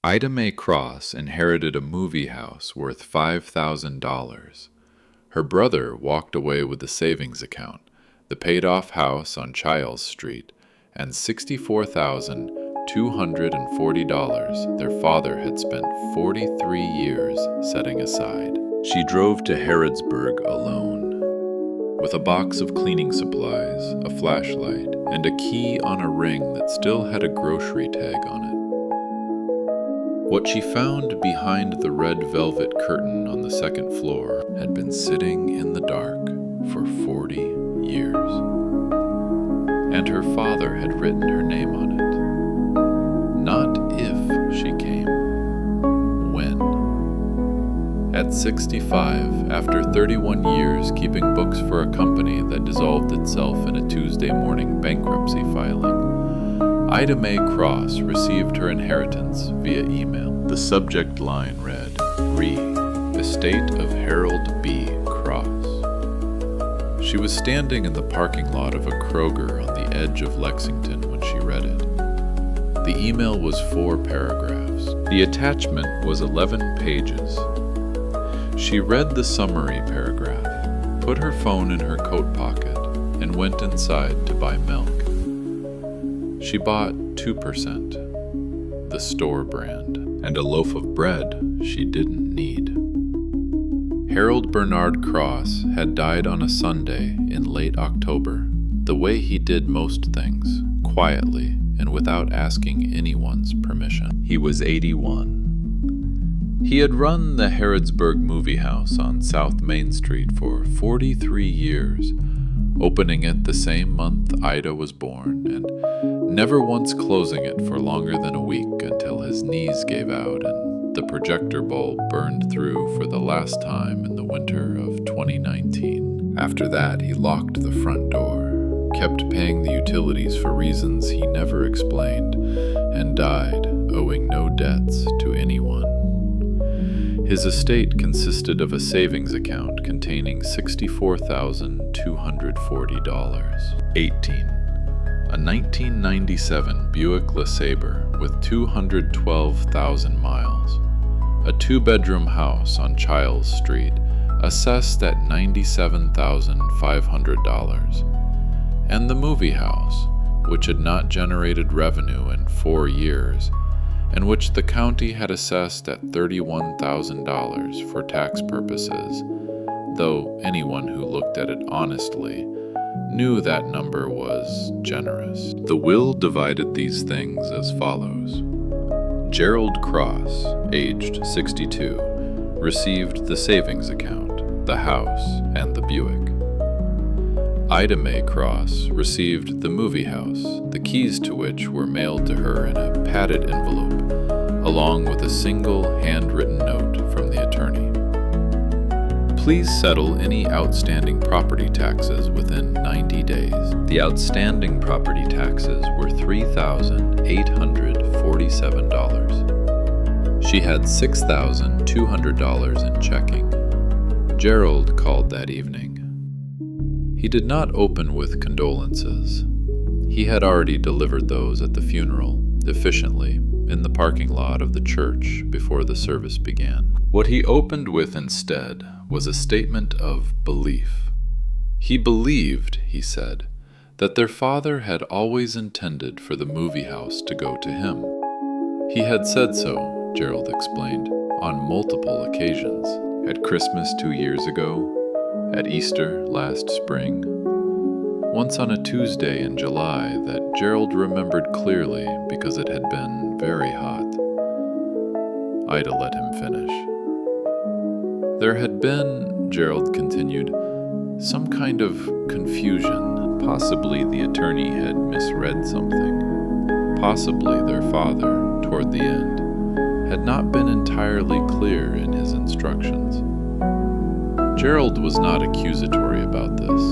Ida Mae Cross inherited a movie house worth $5,000. Her brother walked away with the savings account, the paid-off house on Childs Street, and $64,240 their father had spent 43 years setting aside. She drove to Harrodsburg alone, with a box of cleaning supplies, a flashlight, and a key on a ring that still had a grocery tag on it. What she found behind the red velvet curtain on the second floor had been sitting in the dark for 40 years. And her father had written her name on it. Not if she came, when. At 65, after 31 years keeping books for a company that dissolved itself in a Tuesday morning bankruptcy filing, Ida Mae Cross received her inheritance via email. The subject line read, "Re, Estate of Harold B. Cross." She was standing in the parking lot of a Kroger on the edge of Lexington when she read it. The email was 4 paragraphs. The attachment was 11 pages. She read the summary paragraph, put her phone in her coat pocket, and went inside to buy milk. She bought 2%, the store brand, and a loaf of bread she didn't need. Harold Bernard Cross had died on a Sunday in late October, the way he did most things, quietly and without asking anyone's permission. He was 81. He had run the Harrodsburg Movie House on South Main Street for 43 years, opening it the same month Ida was born, and never once closing it for longer than a week until his knees gave out and the projector bulb burned through for the last time in the winter of 2019. After that, he locked the front door, kept paying the utilities for reasons he never explained, and died owing no debts to anyone. His estate consisted of a savings account containing $64,240. 18. A 1997 Buick LeSabre with 212,000 miles. A 2-bedroom house on Childs Street, assessed at $97,500. And the movie house, which had not generated revenue in 4 years, and which the county had assessed at $31,000 for tax purposes, though anyone who looked at it honestly knew that number was generous. The will divided these things as follows. Gerald Cross, aged 62, received the savings account, the house, and the Buick. Ida Mae Cross received the movie house, the keys to which were mailed to her in a padded envelope, along with a single handwritten note from the attorney. Please settle any outstanding property taxes within 90 days. The outstanding property taxes were $3,847. She had $6,200 in checking. Gerald called that evening. He did not open with condolences. He had already delivered those at the funeral, efficiently, in the parking lot of the church before the service began. What he opened with instead was a statement of belief. He believed, he said, that their father had always intended for the movie house to go to him. He had said so, Gerald explained, on multiple occasions. At Christmas 2 years ago, at Easter last spring, once on a Tuesday in July that Gerald remembered clearly because it had been very hot. Ida let him finish. There had been, Gerald continued, some kind of confusion. Possibly the attorney had misread something. Possibly their father, toward the end, had not been entirely clear in his instructions. Gerald was not accusatory about this.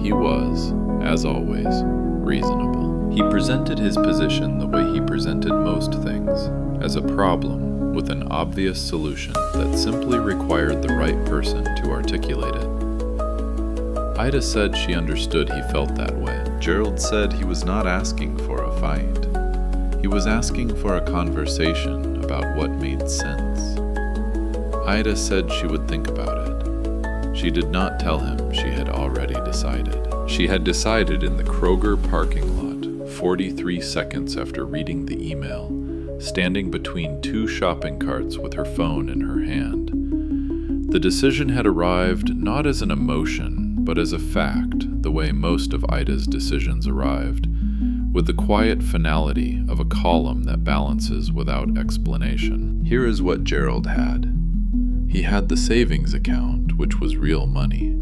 He was, as always, reasonable. He presented his position the way he presented most things, as a problem with an obvious solution that simply required the right person to articulate it. Ida said she understood he felt that way. Gerald said he was not asking for a fight. He was asking for a conversation about what made sense. Ida said she would think about it. She did not tell him she had already decided. She had decided in the Kroger parking lot, 43 seconds after reading the email, standing between two shopping carts with her phone in her hand. The decision had arrived not as an emotion, but as a fact, the way most of Ida's decisions arrived, with the quiet finality of a column that balances without explanation. Here is what Gerald had. He had the savings account, which was real money.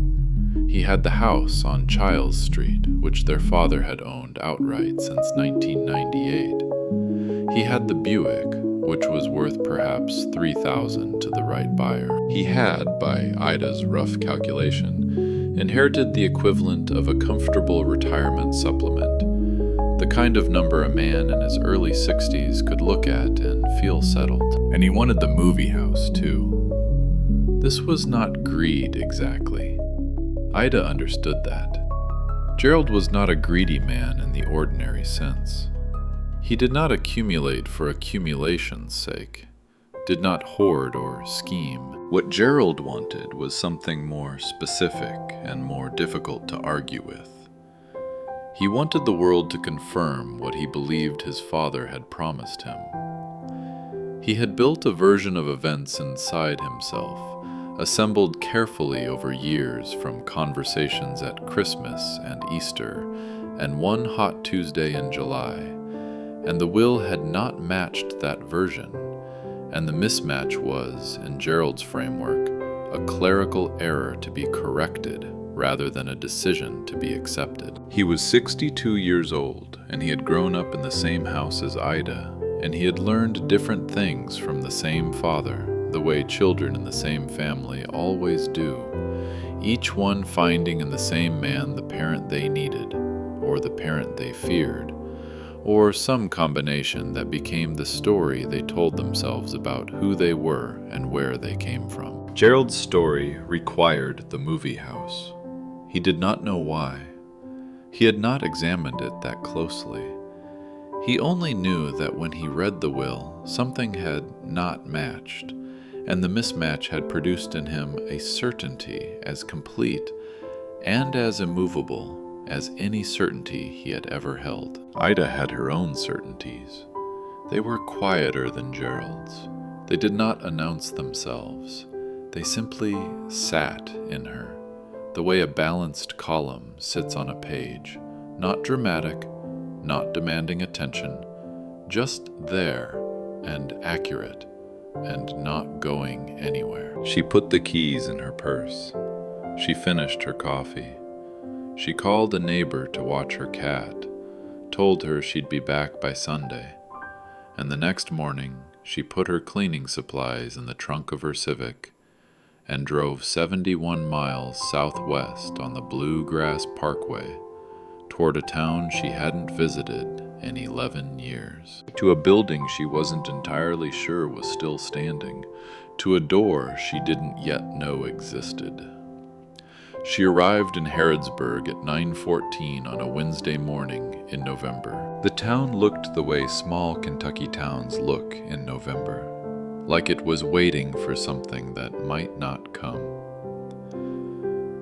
He had the house on Childs Street, which their father had owned outright since 1998. He had the Buick, which was worth perhaps $3,000 to the right buyer. He had, by Ida's rough calculation, inherited the equivalent of a comfortable retirement supplement, the kind of number a man in his early 60s could look at and feel settled. And he wanted the movie house, too. This was not greed, exactly. Ida understood that. Gerald was not a greedy man in the ordinary sense. He did not accumulate for accumulation's sake, did not hoard or scheme. What Gerald wanted was something more specific and more difficult to argue with. He wanted the world to confirm what he believed his father had promised him. He had built a version of events inside himself, assembled carefully over years from conversations at Christmas and Easter and one hot Tuesday in July. And the will had not matched that version, and the mismatch was, in Gerald's framework, a clerical error to be corrected rather than a decision to be accepted. He was 62 years old, and he had grown up in the same house as Ida, and he had learned different things from the same father, the way children in the same family always do, each one finding in the same man the parent they needed, or the parent they feared, or some combination that became the story they told themselves about who they were and where they came from. Gerald's story required the movie house. He did not know why. He had not examined it that closely. He only knew that when he read the will, something had not matched, and the mismatch had produced in him a certainty as complete and as immovable as any certainty he had ever held. Ida had her own certainties. They were quieter than Gerald's. They did not announce themselves. They simply sat in her, the way a balanced column sits on a page, not dramatic, not demanding attention, just there and accurate and not going anywhere. She put the keys in her purse. She finished her coffee. She called a neighbor to watch her cat, told her she'd be back by Sunday, and the next morning she put her cleaning supplies in the trunk of her Civic and drove 71 miles southwest on the Bluegrass Parkway toward a town she hadn't visited in 11 years, to a building she wasn't entirely sure was still standing, to a door she didn't yet know existed. She arrived in Harrodsburg at 9:14 on a Wednesday morning in November. The town looked the way small Kentucky towns look in November, like it was waiting for something that might not come.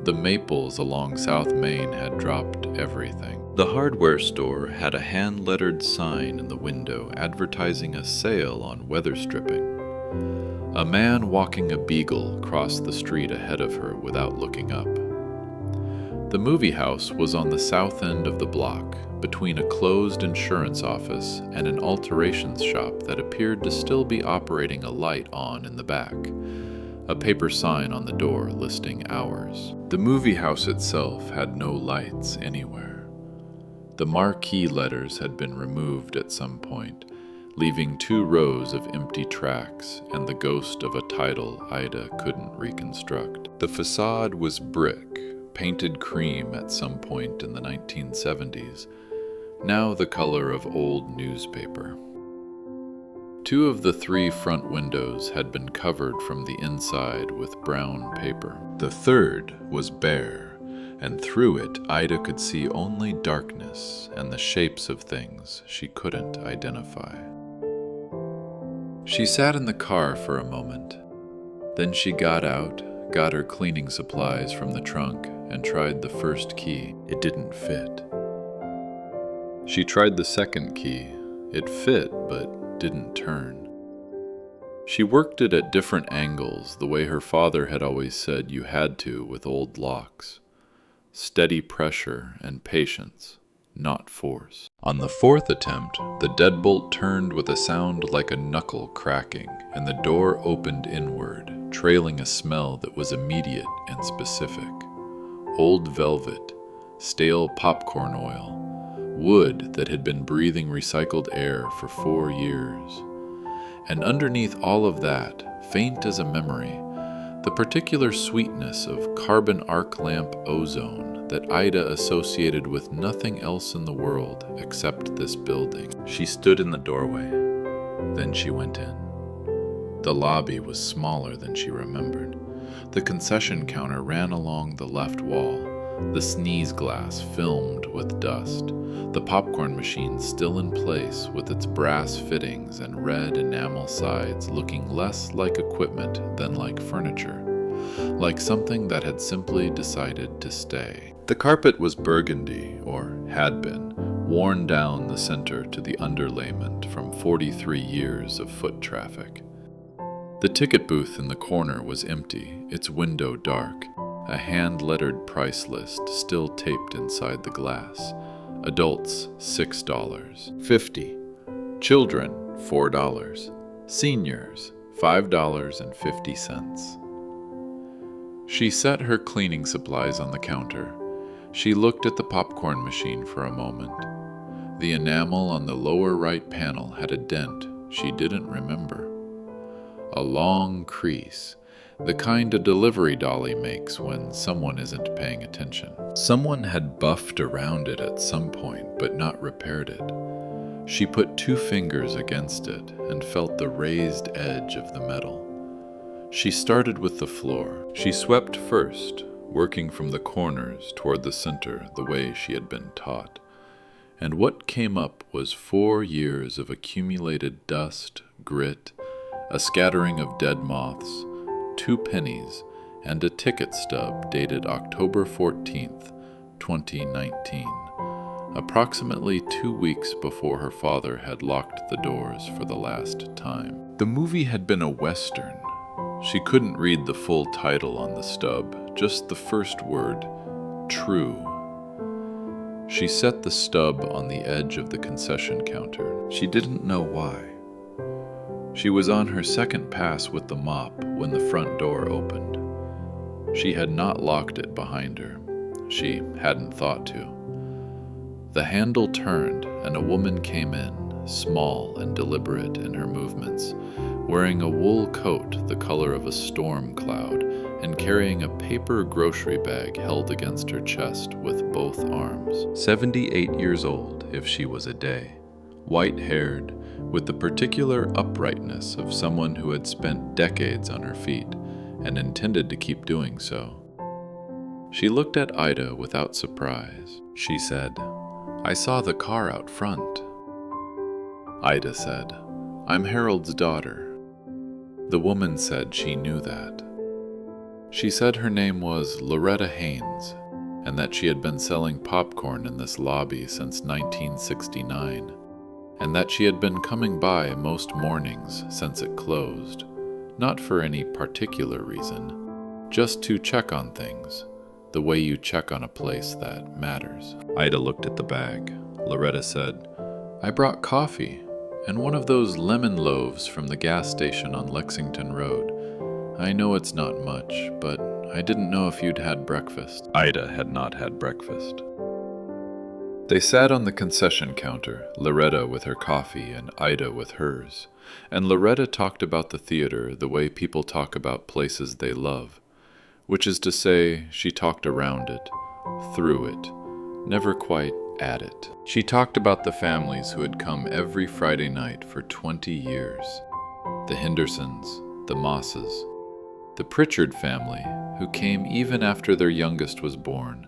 The maples along South Main had dropped everything. The hardware store had a hand-lettered sign in the window advertising a sale on weather stripping. A man walking a beagle crossed the street ahead of her without looking up. The movie house was on the south end of the block, between a closed insurance office and an alterations shop that appeared to still be operating a light on in the back, a paper sign on the door listing hours. The movie house itself had no lights anywhere. The marquee letters had been removed at some point, leaving 2 rows of empty tracks and the ghost of a title Ida couldn't reconstruct. The facade was brick, painted cream at some point in the 1970s, now the color of old newspaper. 2 of the 3 front windows had been covered from the inside with brown paper. The third was bare, and through it Ida could see only darkness and the shapes of things she couldn't identify. She sat in the car for a moment. Then she got out, got her cleaning supplies from the trunk, and tried the first key. It didn't fit. She tried the second key. It fit, but didn't turn. She worked it at different angles, the way her father had always said you had to with old locks. Steady pressure and patience, not force. On the fourth attempt, the deadbolt turned with a sound like a knuckle cracking, and the door opened inward, trailing a smell that was immediate and specific. Old velvet, stale popcorn oil, wood that had been breathing recycled air for 4 years. And underneath all of that, faint as a memory, the particular sweetness of carbon arc lamp ozone that Ida associated with nothing else in the world except this building. She stood in the doorway. Then she went in. The lobby was smaller than she remembered. The concession counter ran along the left wall, the sneeze glass filmed with dust, the popcorn machine still in place with its brass fittings and red enamel sides looking less like equipment than like furniture, like something that had simply decided to stay. The carpet was burgundy, or had been, worn down the center to the underlayment from 43 years of foot traffic. The ticket booth in the corner was empty, its window dark, a hand-lettered price list still taped inside the glass. Adults, $6, $50. Children, $4. Seniors, $5.50. She set her cleaning supplies on the counter. She looked at the popcorn machine for a moment. The enamel on the lower right panel had a dent she didn't remember. A long crease, the kind a delivery dolly makes when someone isn't paying attention. Someone had buffed around it at some point, but not repaired it. She put 2 fingers against it and felt the raised edge of the metal. She started with the floor. She swept first, working from the corners toward the center the way she had been taught. And what came up was 4 years of accumulated dust, grit, a scattering of dead moths, 2 pennies, and a ticket stub dated October 14th, 2019, approximately 2 weeks before her father had locked the doors for the last time. The movie had been a Western. She couldn't read the full title on the stub, just the first word, true. She set the stub on the edge of the concession counter. She didn't know why. She was on her second pass with the mop when the front door opened. She had not locked it behind her. She hadn't thought to. The handle turned and a woman came in, small and deliberate in her movements, wearing a wool coat the color of a storm cloud and carrying a paper grocery bag held against her chest with both arms. 78 years old if she was a day, white-haired, with the particular uprightness of someone who had spent decades on her feet and intended to keep doing so. She looked at Ida without surprise. She said, "I saw the car out front." Ida said, "I'm Harold's daughter." The woman said she knew that. She said her name was Loretta Haynes, and that she had been selling popcorn in this lobby since 1969. And that she had been coming by most mornings since it closed, not for any particular reason, just to check on things, the way you check on a place that matters. Ida looked at the bag. Loretta said, "I brought coffee, and one of those lemon loaves from the gas station on Lexington Road. I know it's not much, but I didn't know if you'd had breakfast." Ida had not had breakfast. They sat on the concession counter, Loretta with her coffee and Ida with hers, and Loretta talked about the theater the way people talk about places they love, which is to say, she talked around it, through it, never quite at it. She talked about the families who had come every Friday night for 20 years, the Hendersons, the Mosses, the Pritchard family, who came even after their youngest was born,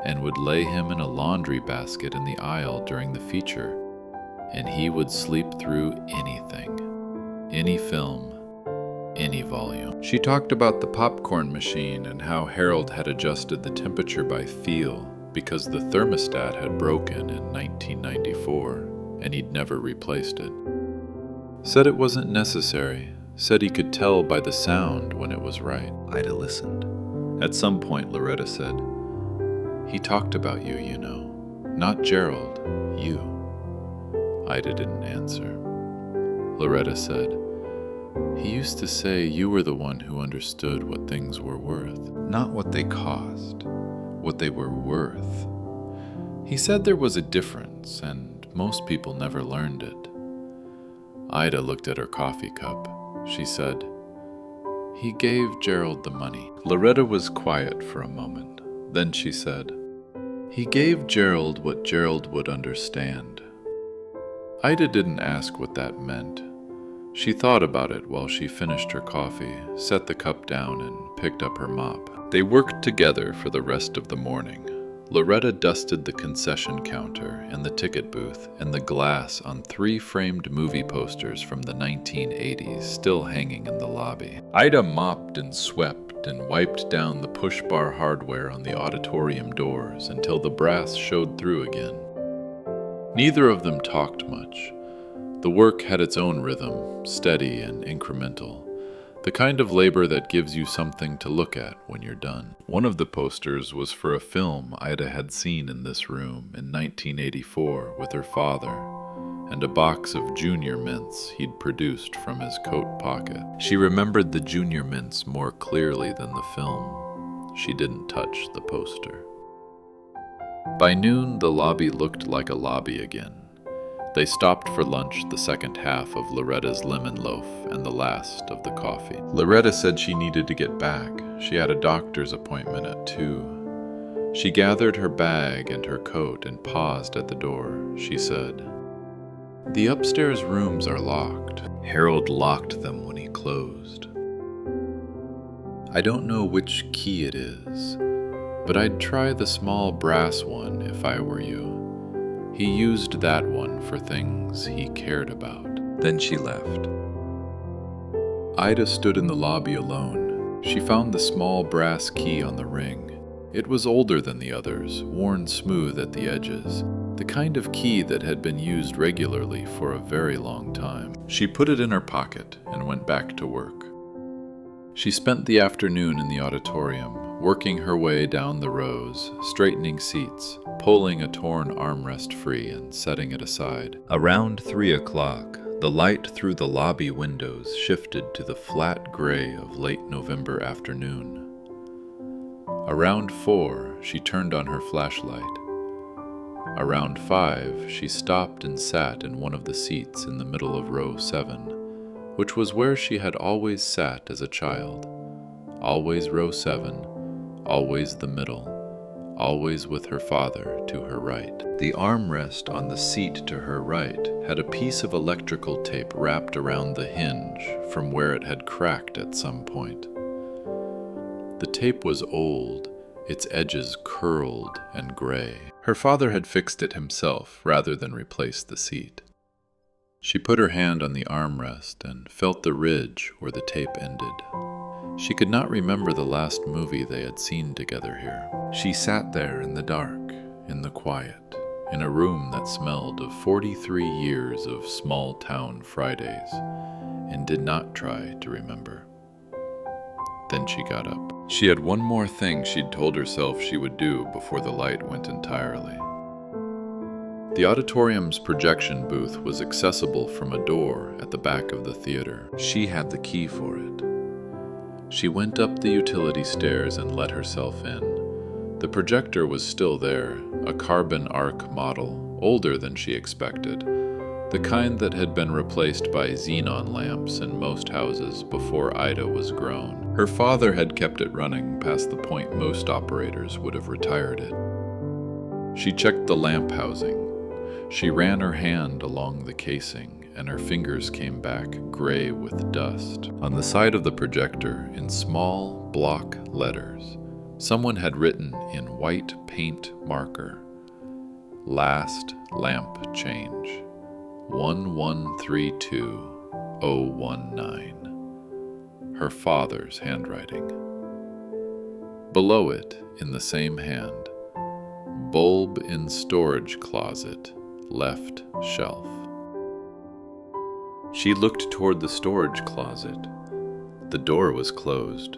and would lay him in a laundry basket in the aisle during the feature, and he would sleep through anything. any film, any volume. She talked about the popcorn machine and how Harold had adjusted the temperature by feel because the thermostat had broken in 1994 and he'd never replaced it. Said it wasn't necessary, said he could tell by the sound when it was right. Ida listened. At some point, Loretta said, "He talked about you, you know. Not Gerald, you." Ida didn't answer. Loretta said, "He used to say you were the one who understood what things were worth, not what they cost, what they were worth. He said there was a difference, and most people never learned it." Ida looked at her coffee cup. She said, "He gave Gerald the money." Loretta was quiet for a moment. Then she said, "He gave Gerald what Gerald would understand." Ida didn't ask what that meant. She thought about it while she finished her coffee, set the cup down, and picked up her mop. They worked together for the rest of the morning. Loretta dusted the concession counter and the ticket booth and the glass on 3 framed movie posters from the 1980s still hanging in the lobby. Ida mopped and swept and wiped down the push-bar hardware on the auditorium doors until the brass showed through again. Neither of them talked much. The work had its own rhythm, steady and incremental. The kind of labor that gives you something to look at when you're done. One of the posters was for a film Ida had seen in this room in 1984 with her father, and a box of Junior Mints he'd produced from his coat pocket. She remembered the Junior Mints more clearly than the film. She didn't touch the poster. By noon, the lobby looked like a lobby again. They stopped for lunch the second half of Loretta's lemon loaf and the last of the coffee. Loretta said she needed to get back. She had a doctor's appointment at 2. She gathered her bag and her coat and paused at the door. She said, "The upstairs rooms are locked. Harold locked them when he closed. I don't know which key it is, but I'd try the small brass one if I were you. He used that one for things he cared about." Then she left. Ida stood in the lobby alone. She found the small brass key on the ring. It was older than the others, worn smooth at the edges, the kind of key that had been used regularly for a very long time. She put it in her pocket and went back to work. She spent the afternoon in the auditorium, working her way down the rows, straightening seats, pulling a torn armrest free and setting it aside. Around 3 o'clock, the light through the lobby windows shifted to the flat gray of late November afternoon. Around 4, she turned on her flashlight. Around 5, she stopped and sat in one of the seats in the middle of row 7, which was where she had always sat as a child. Always row 7, always the middle, always with her father to her right. The armrest on the seat to her right had a piece of electrical tape wrapped around the hinge from where it had cracked at some point. The tape was old, its edges curled and gray. Her father had fixed it himself rather than replace the seat. She put her hand on the armrest and felt the ridge where the tape ended. She could not remember the last movie they had seen together here. She sat there in the dark, in the quiet, in a room that smelled of 43 years of small-town Fridays, and did not try to remember. Then she got up. She had one more thing she'd told herself she would do before the light went entirely. The auditorium's projection booth was accessible from a door at the back of the theater. She had the key for it. She went up the utility stairs and let herself in. The projector was still there, a carbon arc model, older than she expected, the kind that had been replaced by xenon lamps in most houses before Ida was grown. Her father had kept it running past the point most operators would have retired it. She checked the lamp housing. She ran her hand along the casing, and her fingers came back gray with dust. On the side of the projector, in small block letters, someone had written in white paint marker, "Last lamp change, 1132, 019. Her father's handwriting. Below it, in the same hand, bulb in storage closet, left shelf. She looked toward the storage closet. The door was closed.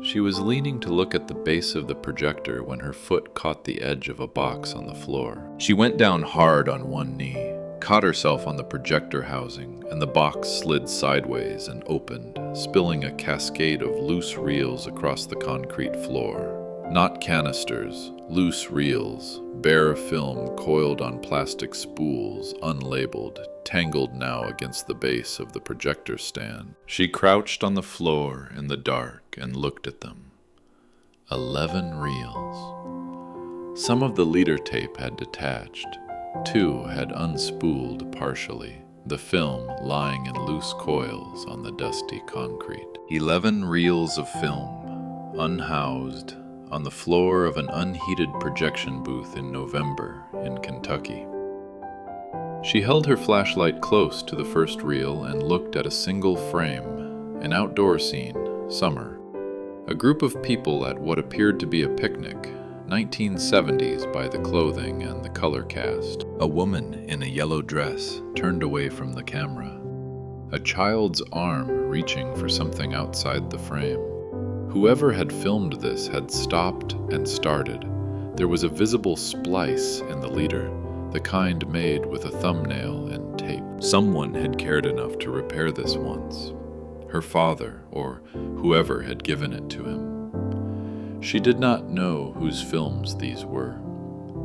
She was leaning to look at the base of the projector when her foot caught the edge of a box on the floor. She went down hard on one knee, caught herself on the projector housing, and the box slid sideways and opened, spilling a cascade of loose reels across the concrete floor. Not canisters, loose reels, bare film coiled on plastic spools, unlabeled, tangled now against the base of the projector stand. She crouched on the floor in the dark and looked at them. 11 reels. Some of the leader tape had detached. 2 had unspooled partially, the film lying in loose coils on the dusty concrete. 11 reels of film, unhoused, on the floor of an unheated projection booth in November in Kentucky. She held her flashlight close to the first reel and looked at a single frame, an outdoor scene, summer. A group of people at what appeared to be a picnic, 1970s by the clothing and the color cast. A woman in a yellow dress turned away from the camera. A child's arm reaching for something outside the frame. Whoever had filmed this had stopped and started. There was a visible splice in the leader, the kind made with a thumbnail and tape. Someone had cared enough to repair this once. Her father, or whoever had given it to him. She did not know whose films these were.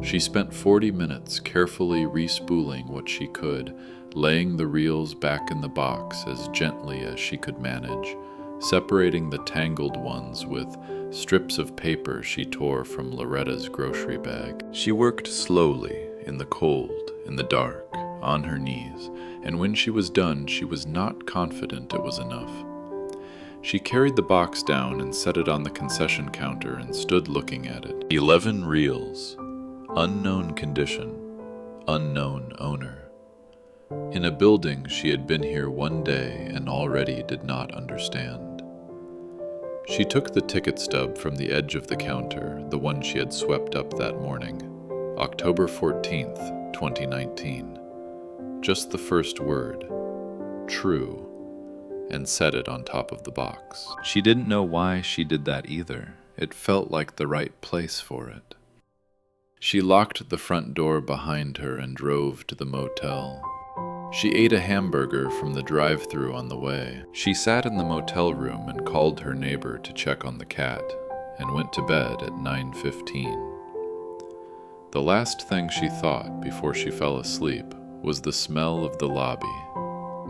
She spent 40 minutes carefully respooling what she could, laying the reels back in the box as gently as she could manage, separating the tangled ones with strips of paper she tore from Loretta's grocery bag. She worked slowly, in the cold, in the dark, on her knees, and when she was done, she was not confident it was enough. She carried the box down and set it on the concession counter and stood looking at it. 11 reels. Unknown condition. Unknown owner. In a building she had been here one day and already did not understand. She took the ticket stub from the edge of the counter, the one she had swept up that morning. October 14th, 2019. Just the first word. True. And set it on top of the box. She didn't know why she did that either. It felt like the right place for it. She locked the front door behind her and drove to the motel. She ate a hamburger from the drive-thru on the way. She sat in the motel room and called her neighbor to check on the cat, and went to bed at 9:15. The last thing she thought before she fell asleep was the smell of the lobby,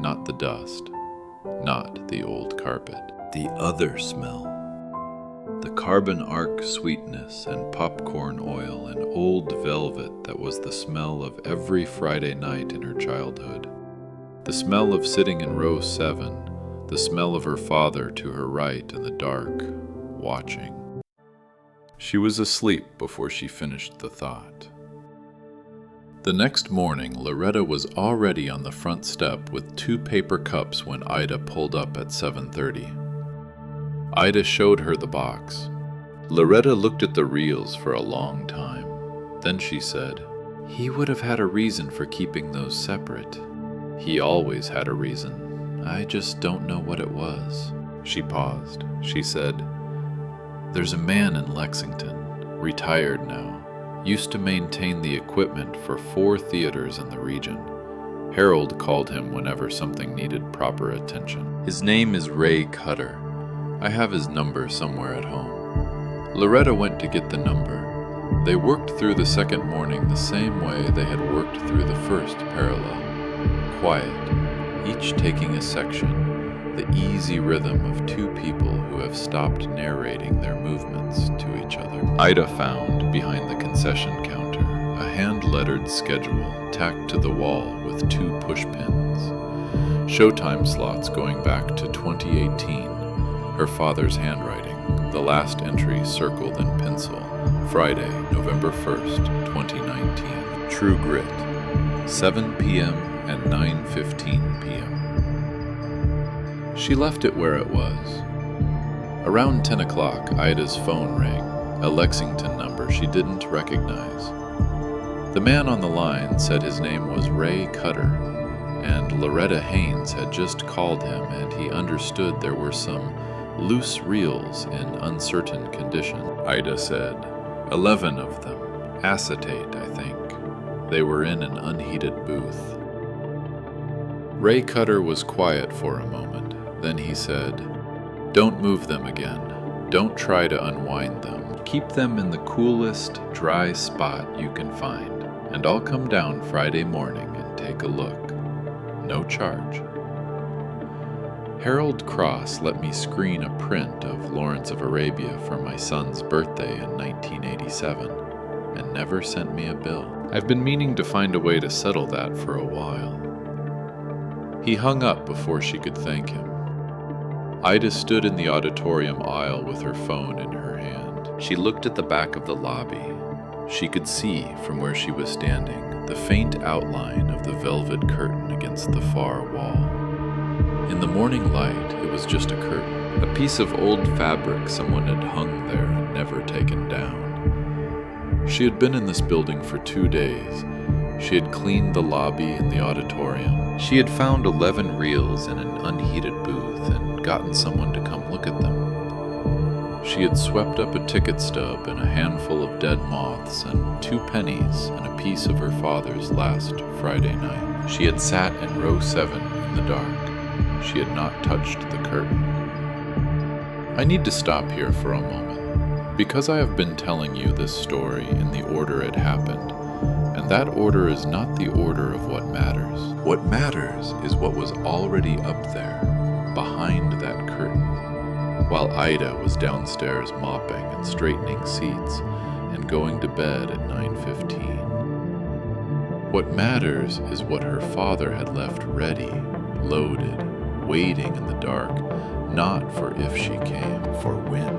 not the dust, not the old carpet. The other smell. The carbon arc sweetness and popcorn oil and old velvet that was the smell of every Friday night in her childhood. The smell of sitting in row 7, the smell of her father to her right in the dark, watching. She was asleep before she finished the thought. The next morning, Loretta was already on the front step with 2 paper cups when Ida pulled up at 7:30. Ida showed her the box. Loretta looked at the reels for a long time. Then she said, "He would have had a reason for keeping those separate. He always had a reason. I just don't know what it was." She paused. She said, "There's a man in Lexington, retired now, used to maintain the equipment for 4 theaters in the region. Harold called him whenever something needed proper attention. His name is Ray Cutter. I have his number somewhere at home." Loretta went to get the number. They worked through the second morning the same way they had worked through the first parallel. Quiet, each taking a section, the easy rhythm of 2 people who have stopped narrating their movements to each other. Ida found, behind the concession counter, a hand-lettered schedule tacked to the wall with 2 pushpins. Showtime slots going back to 2018, her father's handwriting, the last entry circled in pencil, Friday, November 1st, 2019. True Grit, 7 p.m. and 9:15 p.m. She left it where it was. Around 10 o'clock, Ida's phone rang, a Lexington number she didn't recognize. The man on the line said his name was Ray Cutter, and Loretta Haynes had just called him, and he understood there were some loose reels in uncertain condition. Ida said, 11 of them, acetate, I think. They were in an unheated booth. Ray Cutter was quiet for a moment. Then he said, "Don't move them again. Don't try to unwind them. Keep them in the coolest, dry spot you can find, and I'll come down Friday morning and take a look. No charge." Harold Cross let me screen a print of Lawrence of Arabia for my son's birthday in 1987, and never sent me a bill. I've been meaning to find a way to settle that for a while. He hung up before she could thank him. Ida stood in the auditorium aisle with her phone in her hand. She looked at the back of the lobby. She could see, from where she was standing, the faint outline of the velvet curtain against the far wall. In the morning light, it was just a curtain, a piece of old fabric someone had hung there and never taken down. She had been in this building for 2 days. She had cleaned the lobby and the auditorium. She had found 11 reels in an unheated booth and gotten someone to come look at them. She had swept up a ticket stub and a handful of dead moths and 2 pennies and a piece of her father's last Friday night. She had sat in row 7 in the dark. She had not touched the curtain. I need to stop here for a moment, because I have been telling you this story in the order it happened, and that order is not the order of what matters. What matters is what was already up there, behind that curtain, while Ida was downstairs mopping and straightening seats and going to bed at 9:15. What matters is what her father had left ready, loaded, waiting in the dark, not for if she came, for when.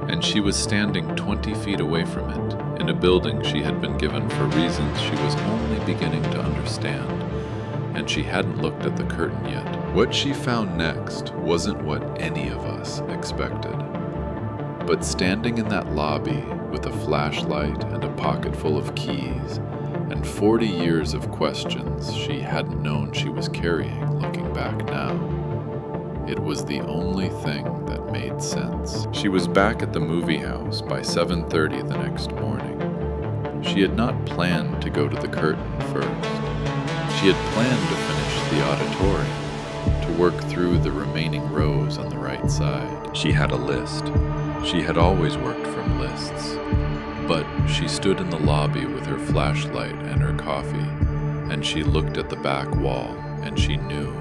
And she was standing 20 feet away from it, in a building she had been given for reasons she was only beginning to understand, and she hadn't looked at the curtain yet. What she found next wasn't what any of us expected. But standing in that lobby with a flashlight and a pocket full of keys, and 40 years of questions she hadn't known she was carrying looking back now, it was the only thing that made sense. She was back at the movie house by 7:30 the next morning. She had not planned to go to the curtain first. She had planned to finish the auditorium, to work through the remaining rows on the right side. She had a list. She had always worked from lists. But she stood in the lobby with her flashlight and her coffee, and she looked at the back wall, and she knew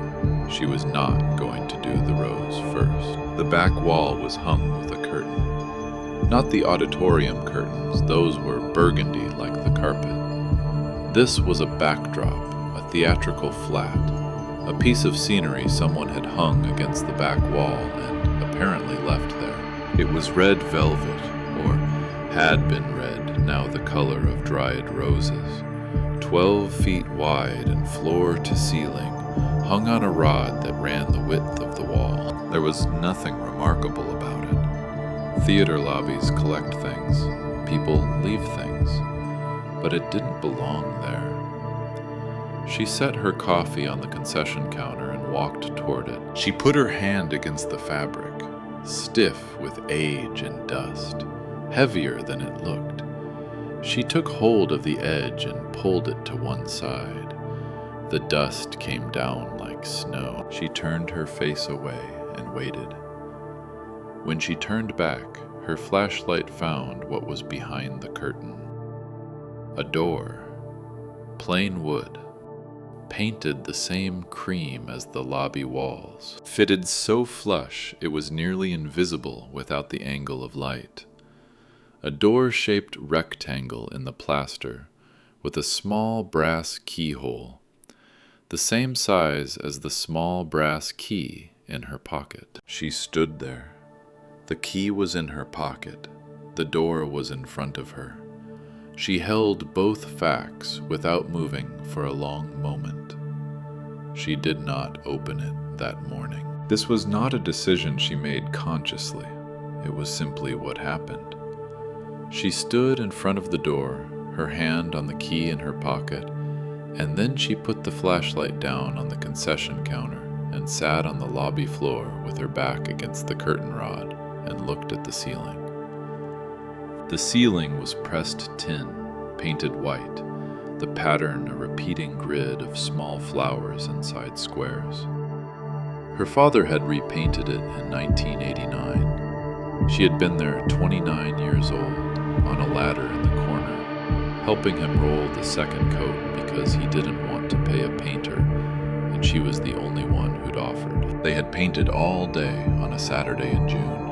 she was not going to do the rows first. The back wall was hung with a curtain. Not the auditorium curtains, those were burgundy like the carpet. This was a backdrop, a theatrical flat, a piece of scenery someone had hung against the back wall and apparently left there. It was red velvet, or had been red, now the color of dried roses, 12 feet wide and floor to ceiling, hung on a rod that ran the width of the wall. There was nothing remarkable about it. Theater lobbies collect things, people leave things, but it didn't belong there. She set her coffee on the concession counter and walked toward it. She put her hand against the fabric, stiff with age and dust, heavier than it looked. She took hold of the edge and pulled it to one side. The dust came down like snow. She turned her face away and waited. When she turned back, her flashlight found what was behind the curtain. A door, plain wood, painted the same cream as the lobby walls, fitted so flush it was nearly invisible without the angle of light. A door-shaped rectangle in the plaster, with a small brass keyhole, the same size as the small brass key in her pocket. She stood there. The key was in her pocket. The door was in front of her. She held both facts without moving for a long moment. She did not open it that morning. This was not a decision she made consciously. It was simply what happened. She stood in front of the door, her hand on the key in her pocket, and then she put the flashlight down on the concession counter and sat on the lobby floor with her back against the curtain rod and looked at the ceiling. The ceiling was pressed tin, painted white, the pattern a repeating grid of small flowers inside squares. Her father had repainted it in 1989. She had been there 29 years old, on a ladder in the corner, helping him roll the second coat because he didn't want to pay a painter, and she was the only one who'd offered. They had painted all day on a Saturday in June.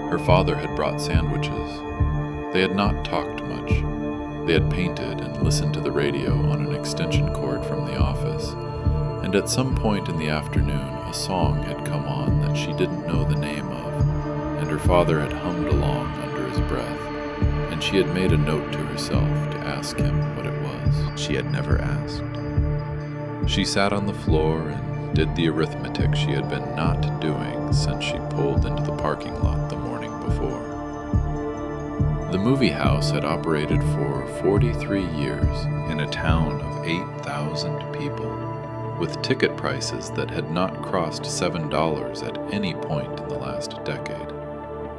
Her father had brought sandwiches. They had not talked much. They had painted and listened to the radio on an extension cord from the office, and at some point in the afternoon a song had come on that she didn't know the name of, and her father had hummed along under his breath, and she had made a note to herself to ask him what it was. She had never asked. She sat on the floor and did the arithmetic she had been not doing since she pulled into the parking lot the morning before. The movie house had operated for 43 years in a town of 8,000 people, with ticket prices that had not crossed $7 at any point in the last decade.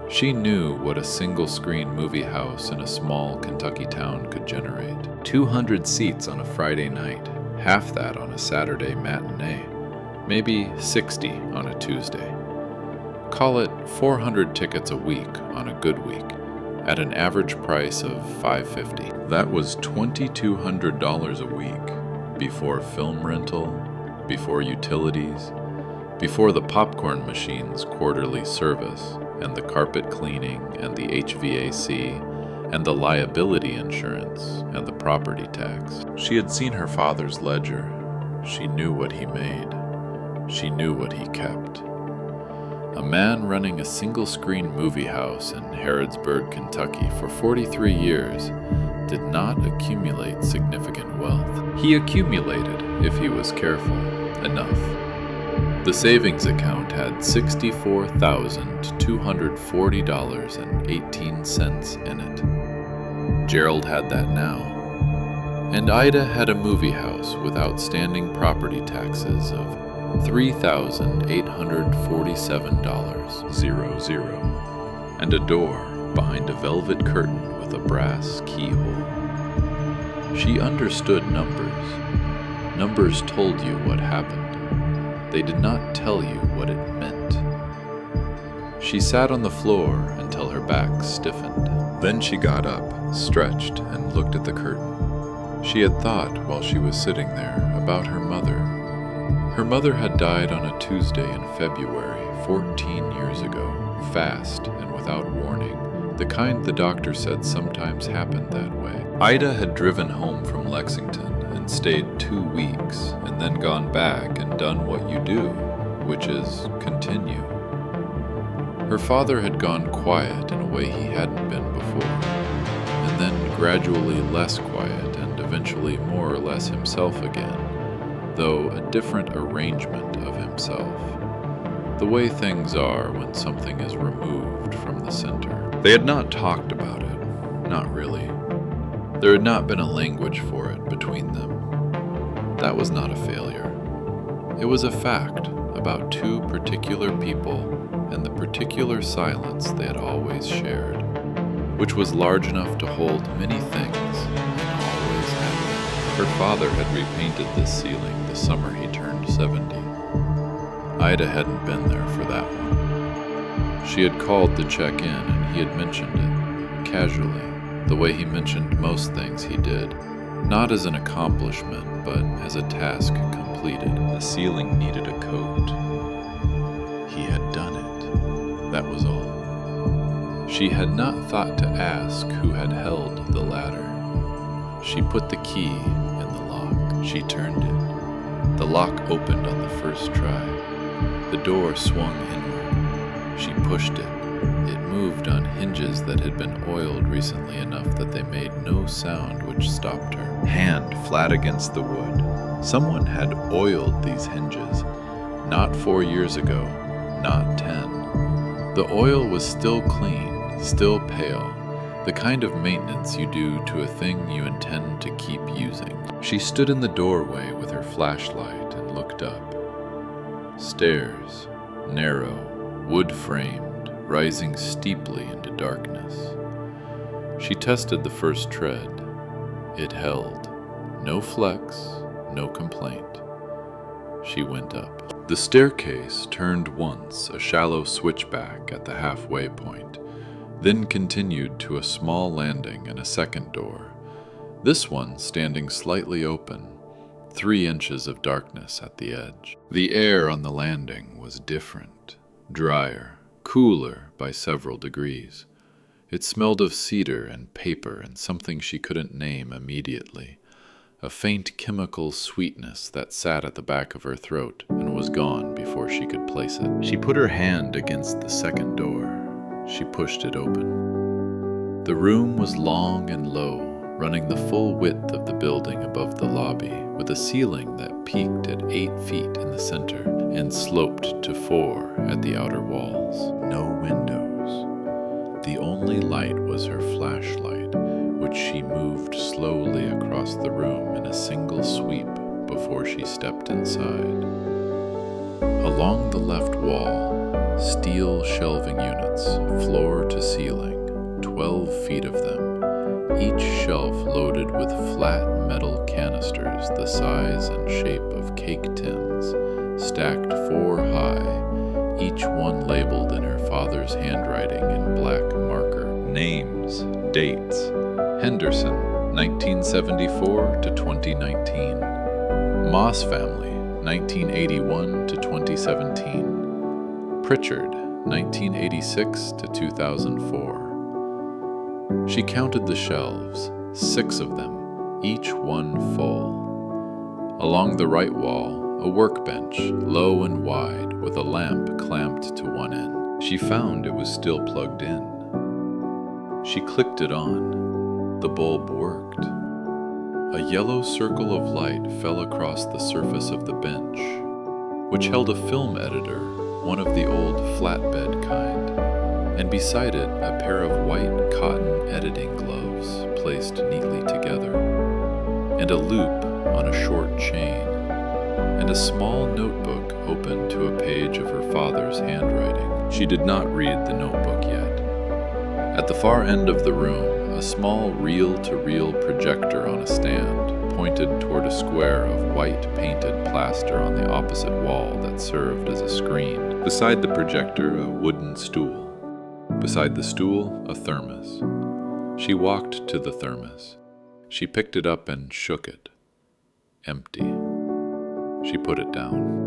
She knew what a single-screen movie house in a small Kentucky town could generate. 200 seats on a Friday night, half that on a Saturday matinee, maybe 60 on a Tuesday. Call it 400 tickets a week on a good week, at an average price of $5.50. That was $2,200 a week, before film rental, before utilities, before the popcorn machine's quarterly service, and the carpet cleaning, and the HVAC, and the liability insurance, and the property tax. She had seen her father's ledger. She knew what he made. She knew what he kept. A man running a single-screen movie house in Harrodsburg, Kentucky for 43 years did not accumulate significant wealth. He accumulated, if he was careful, enough. The savings account had $64,240.18 in it. Gerald had that now. And Ida had a movie house with outstanding property taxes of $3,847.00, and a door behind a velvet curtain with a brass keyhole. She understood numbers. Numbers told you what happened. They did not tell you what it meant. She sat on the floor until her back stiffened. Then she got up, stretched, and looked at the curtain. She had thought while she was sitting there about her mother. Her mother had died on a Tuesday in February 14 years ago, fast and without warning, the kind the doctor said sometimes happened that way. Ida had driven home from Lexington and stayed 2 weeks, and then gone back and done what you do, which is continue. Her father had gone quiet in a way he hadn't been before, and then gradually less quiet and eventually more or less himself again, though a different arrangement of himself. The way things are when something is removed from the center. They had not talked about it, not really. There had not been a language for it between them. That was not a failure. It was a fact about two particular people and the particular silence they had always shared, which was large enough to hold many things and always had. Her father had repainted this ceiling the summer he turned 70. Ida hadn't been there for that one. She had called to check in and he had mentioned it, casually, the way he mentioned most things he did, not as an accomplishment, but as a task completed. The ceiling needed a coat. He had done it. That was all. She had not thought to ask who had held the ladder. She put the key in the lock. She turned it. The lock opened on the first try. The door swung inward. She pushed it. It moved on hinges that had been oiled recently enough that they made no sound, which stopped her. Hand flat against the wood. Someone had oiled these hinges, Not 4 years ago, not 10. The oil was still clean, still pale, the kind of maintenance you do to a thing you intend to keep using. She stood in the doorway with her flashlight and looked up. Stairs, narrow, wood-framed, rising steeply into darkness. She tested the first tread. It held. No flex, no complaint. She went up. The staircase turned once a shallow switchback at the halfway point, then continued to a small landing and a second door, this one standing slightly open, 3 inches of darkness at the edge. The air on the landing was different, drier, cooler by several degrees. It smelled of cedar and paper and something she couldn't name immediately, a faint chemical sweetness that sat at the back of her throat and was gone before she could place it. She put her hand against the second door. She pushed it open. The room was long and low, running the full width of the building above the lobby, with a ceiling that peaked at 8 feet in the center and sloped to 4 at the outer walls. No windows. The only light was her flashlight, which she moved slowly across the room in a single sweep before she stepped inside. Along the left wall, steel shelving units, floor to ceiling, 12 feet of them, each shelf loaded with flat metal canisters the size and shape of cake tins, stacked 4 high, each one labeled in her father's handwriting in black marker. Names, dates: Henderson, 1974 to 2019. Moss family, 1981 to 2017. Pritchard, 1986 to 2004. She counted the shelves, 6 of them, each one full. Along the right wall, a workbench, low and wide, with a lamp clamped to one end. She found it was still plugged in. She clicked it on. The bulb worked. A yellow circle of light fell across the surface of the bench, which held a film editor, one of the old flatbed kind, and beside it a pair of white cotton editing gloves placed neatly together, and a loop on a short chain, and a small notebook open to a page of her father's handwriting. She did not read the notebook yet. At the far end of the room, a small reel-to-reel projector on a stand pointed toward a square of white painted plaster on the opposite wall that served as a screen. Beside the projector, a wooden stool. Beside the stool, a thermos. She walked to the thermos. She picked it up and shook it. Empty. She put it down.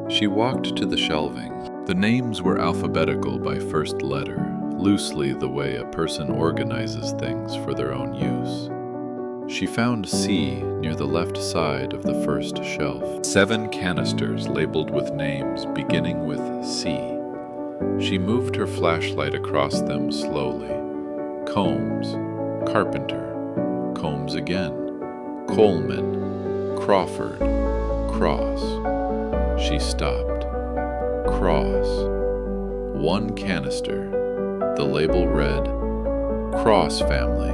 She walked to the shelving. The names were alphabetical by first letter, loosely the way a person organizes things for their own use. She found C near the left side of the first shelf. 7 canisters labeled with names beginning with C. She moved her flashlight across them slowly. Combs, Carpenter, Combs again, Coleman, Crawford, Cross. She stopped. Cross. 1 canister. The label read, Cross Family,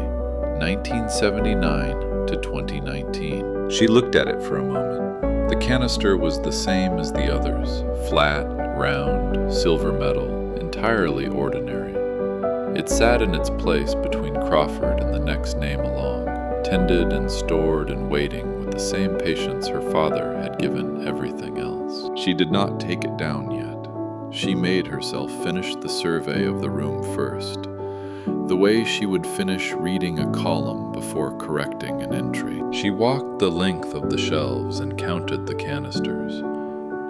1979 to 2019. She looked at it for a moment. The canister was the same as the others, flat, round, silver metal, entirely ordinary. It sat in its place between Crawford and the next name along, tended and stored and waiting with the same patience her father had given everything else. She did not take it down yet. She made herself finish the survey of the room first, the way she would finish reading a column before correcting an entry. She walked the length of the shelves and counted the canisters.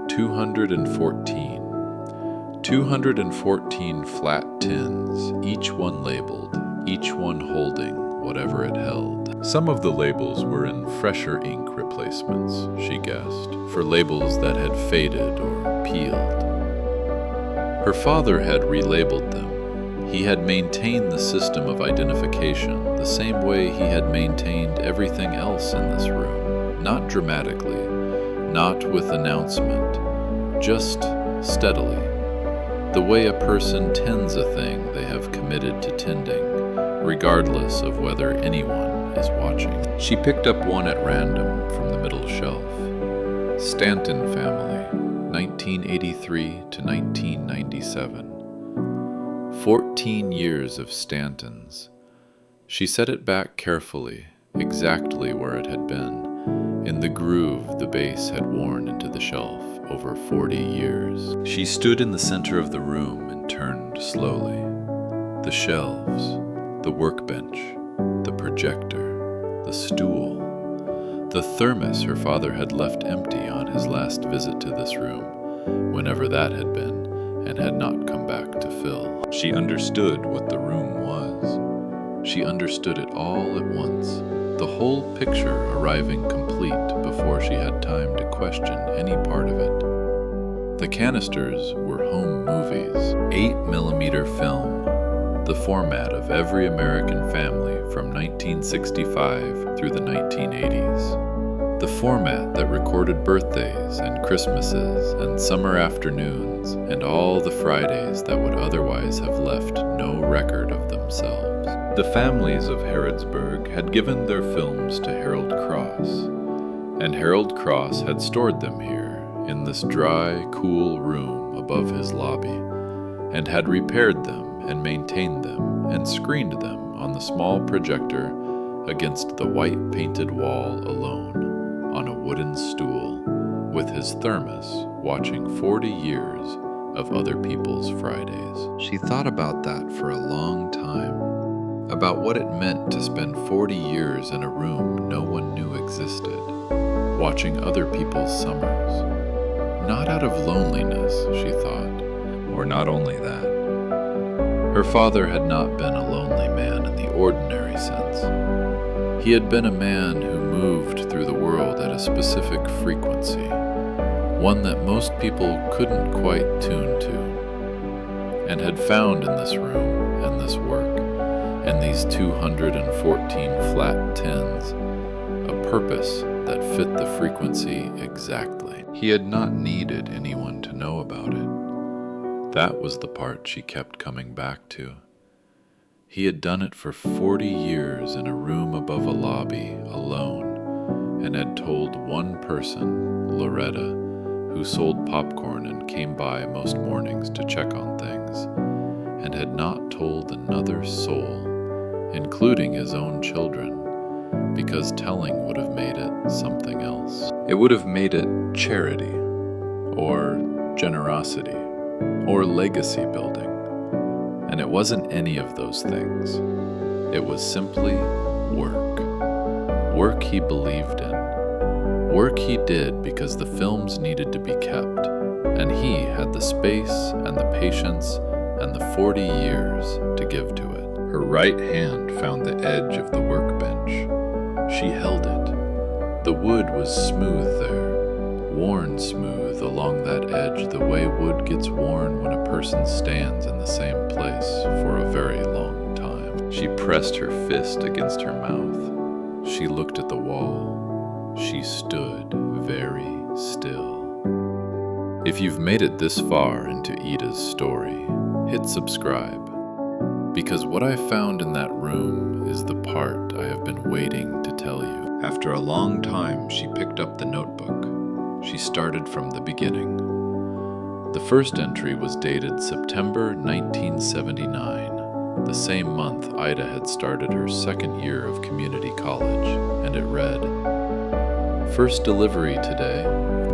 214. 214 flat tins, each one labeled, each one holding whatever it held. Some of the labels were in fresher ink replacements, she guessed, for labels that had faded or peeled. Her father had relabeled them. He had maintained the system of identification the same way he had maintained everything else in this room, not dramatically, not with announcement, just steadily, the way a person tends a thing they have committed to tending, regardless of whether anyone is watching. She picked up one at random from the middle shelf. Stanton Family, 1983 to 1997. 14 years of Stantons. She set it back carefully, exactly where it had been, in the groove the base had worn into the shelf over 40 years. She stood in the center of the room and turned slowly. The shelves, the workbench, the projector, the stool, the thermos her father had left empty on his last visit to this room, whenever that had been, and had not come back to fill. She understood what the room was. She understood it all at once, the whole picture arriving complete before she had time to question any part of it. The canisters were home movies, 8mm film, the format of every American family from 1965 through the 1980s. The format that recorded birthdays and Christmases and summer afternoons and all the Fridays that would otherwise have left no record of themselves. The families of Harrodsburg had given their films to Harold Cross, and Harold Cross had stored them here in this dry, cool room above his lobby, and had repaired them and maintained them and screened them on the small projector against the white painted wall alone, on a wooden stool, with his thermos watching 40 years of other people's Fridays. She thought about that for a long time, about what it meant to spend 40 years in a room no one knew existed, watching other people's summers. Not out of loneliness, she thought, or not only that. Her father had not been a lonely man in the ordinary sense. He had been a man who moved through the world at a specific frequency, one that most people couldn't quite tune to, and had found in this room and this work and these 214 flat tins a purpose that fit the frequency exactly. He had not needed anyone to know about it. That was the part she kept coming back to. He had done it for 40 years in a room above a lobby, alone, and had told one person, Loretta, who sold popcorn and came by most mornings to check on things, and had not told another soul, including his own children, because telling would have made it something else. It would have made it charity, or generosity, or legacy building. And it wasn't any of those things. It was simply work. Work he believed in. Work he did because the films needed to be kept, and he had the space and the patience and the 40 years to give to it. Her right hand found the edge of the workbench. She held it. The wood was smooth there, worn smooth along that edge the way wood gets worn when a person stands in the same place for a very long time. She pressed her fist against her mouth. She looked at the wall. She stood very still. If you've made it this far into Ida's story, hit subscribe, because what I found in that room is the part I have been waiting to tell you. After a long time, she picked up the notebook. She started from the beginning. The first entry was dated September 1979, the same month Ida had started her second year of community college, and it read, "First delivery today.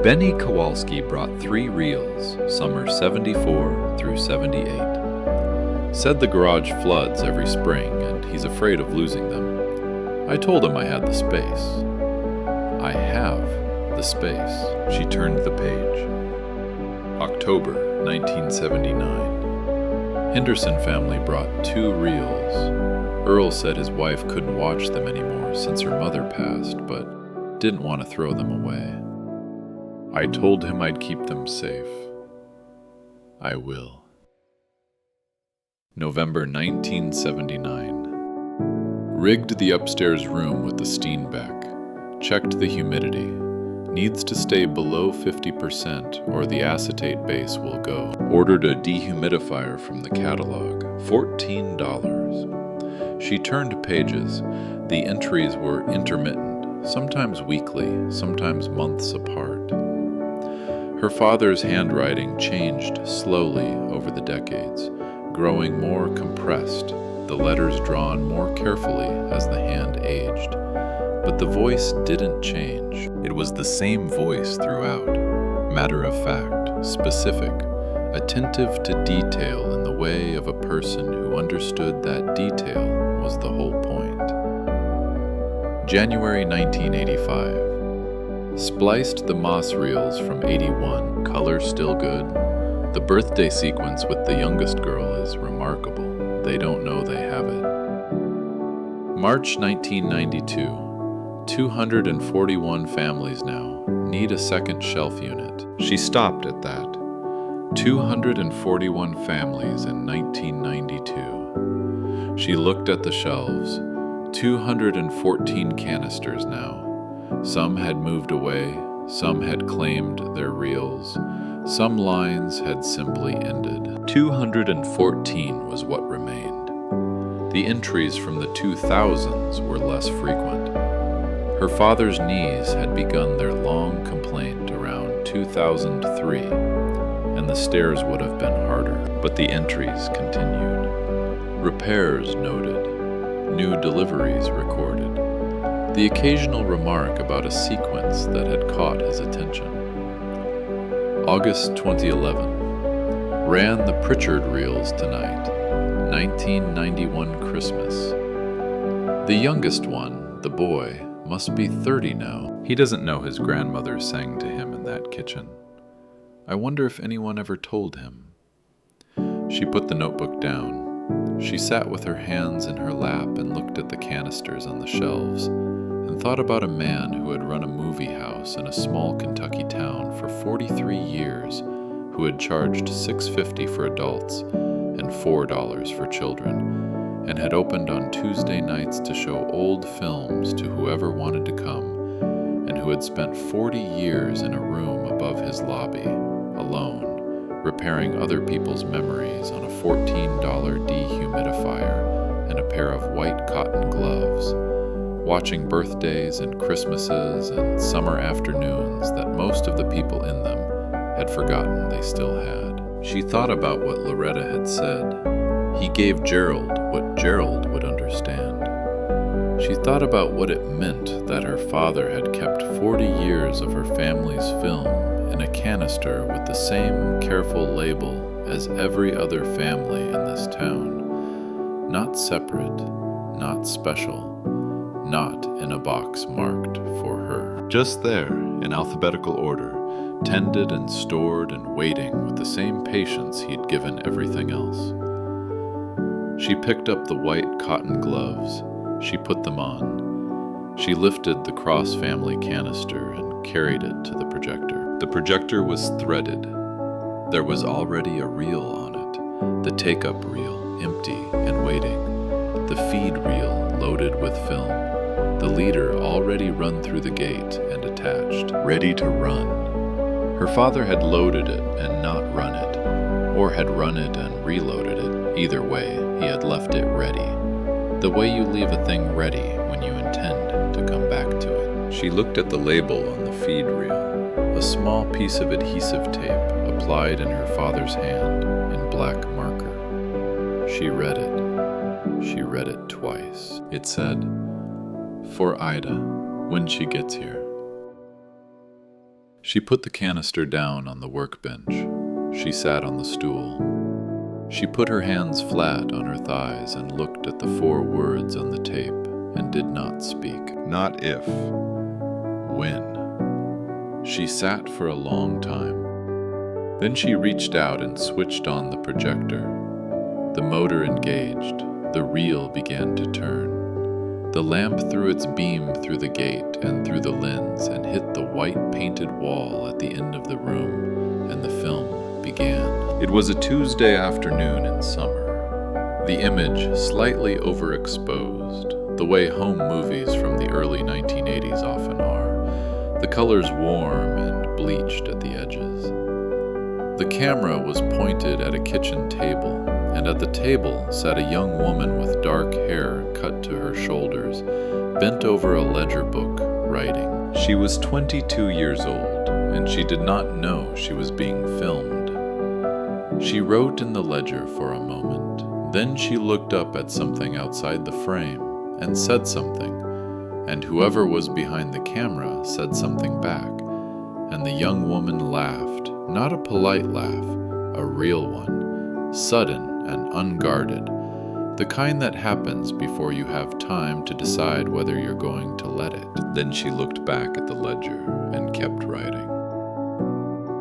Benny Kowalski brought 3 reels, summer 74 through 78. Said the garage floods every spring and he's afraid of losing them. I told him I had the space. I have the space." She turned the page. October 1979. Henderson family brought 2 reels. Earl said his wife couldn't watch them anymore since her mother passed, but didn't want to throw them away. I told him I'd keep them safe. I will. November 1979. Rigged the upstairs room with the Steenbeck. Checked the humidity. Needs to stay below 50% or the acetate base will go. Ordered a dehumidifier from the catalog, $14. She turned pages. The entries were intermittent, sometimes weekly, sometimes months apart. Her father's handwriting changed slowly over the decades, growing more compressed, the letters drawn more carefully as the hand aged. But the voice didn't change. It was the same voice throughout, matter-of-fact, specific, attentive to detail in the way of a person who understood that detail was the whole point. January 1985. Spliced the Moss reels from 81, color still good. The birthday sequence with the youngest girl is remarkable. They don't know they have it. March 1992. 241 families now need a second shelf unit. She stopped at that. 241 families in 1992. She looked at the shelves. 214 canisters now. Some had moved away, some had claimed their reels, some lines had simply ended. 214 was what remained. The entries from the 2000s were less frequent. Her father's knees had begun their long complaint around 2003, and the stairs would have been harder, but the entries continued. Repairs noted, new deliveries recorded, the occasional remark about a sequence that had caught his attention. August 2011. Ran the Pritchard reels tonight, 1991 Christmas. The youngest one, the boy, must be 30 now. He doesn't know his grandmother sang to him in that kitchen. I wonder if anyone ever told him. She put the notebook down. She sat with her hands in her lap and looked at the canisters on the shelves and thought about a man who had run a movie house in a small Kentucky town for 43 years, who had charged $6.50 for adults and $4 for children, and had opened on Tuesday nights to show old films to whoever wanted to come, and who had spent 40 years in a room above his lobby, alone, repairing other people's memories on a $14 dehumidifier and a pair of white cotton gloves, watching birthdays and Christmases and summer afternoons that most of the people in them had forgotten they still had. She thought about what Loretta had said. He gave Gerald what Gerald would understand. She thought about what it meant that her father had kept 40 years of her family's film in a canister with the same careful label as every other family in this town. Not separate, not special, not in a box marked for her. Just there, in alphabetical order, tended and stored and waiting with the same patience he'd given everything else. She picked up the white cotton gloves. She put them on. She lifted the Cross family canister and carried it to the projector. The projector was threaded. There was already a reel on it, the take-up reel, empty and waiting, the feed reel loaded with film, the leader already run through the gate and attached, ready to run. Her father had loaded it and not run it, or had run it and reloaded it. Either way, he had left it ready. The way you leave a thing ready when you intend to come back to it. She looked at the label on the feed reel, a small piece of adhesive tape applied in her father's hand in black marker. She read it. She read it twice. It said, "For Ida, when she gets here." She put the canister down on the workbench. She sat on the stool. She put her hands flat on her thighs and looked at the 4 words on the tape and did not speak. Not if. When. She sat for a long time. Then she reached out and switched on the projector. The motor engaged. The reel began to turn. The lamp threw its beam through the gate and through the lens and hit the white painted wall at the end of the room, and the film began. It was a Tuesday afternoon in summer. The image slightly overexposed, the way home movies from the early 1980s often are. the colors warm and bleached at the edges. The camera was pointed at a kitchen table, and at the table sat a young woman with dark hair cut to her shoulders, bent over a ledger book, writing. She was 22 years old, and she did not know she was being filmed. She wrote in the ledger for a moment. Then she looked up at something outside the frame and said something, and whoever was behind the camera said something back, and the young woman laughed, not a polite laugh, a real one, sudden and unguarded, the kind that happens before you have time to decide whether you're going to let it. Then she looked back at the ledger and kept writing.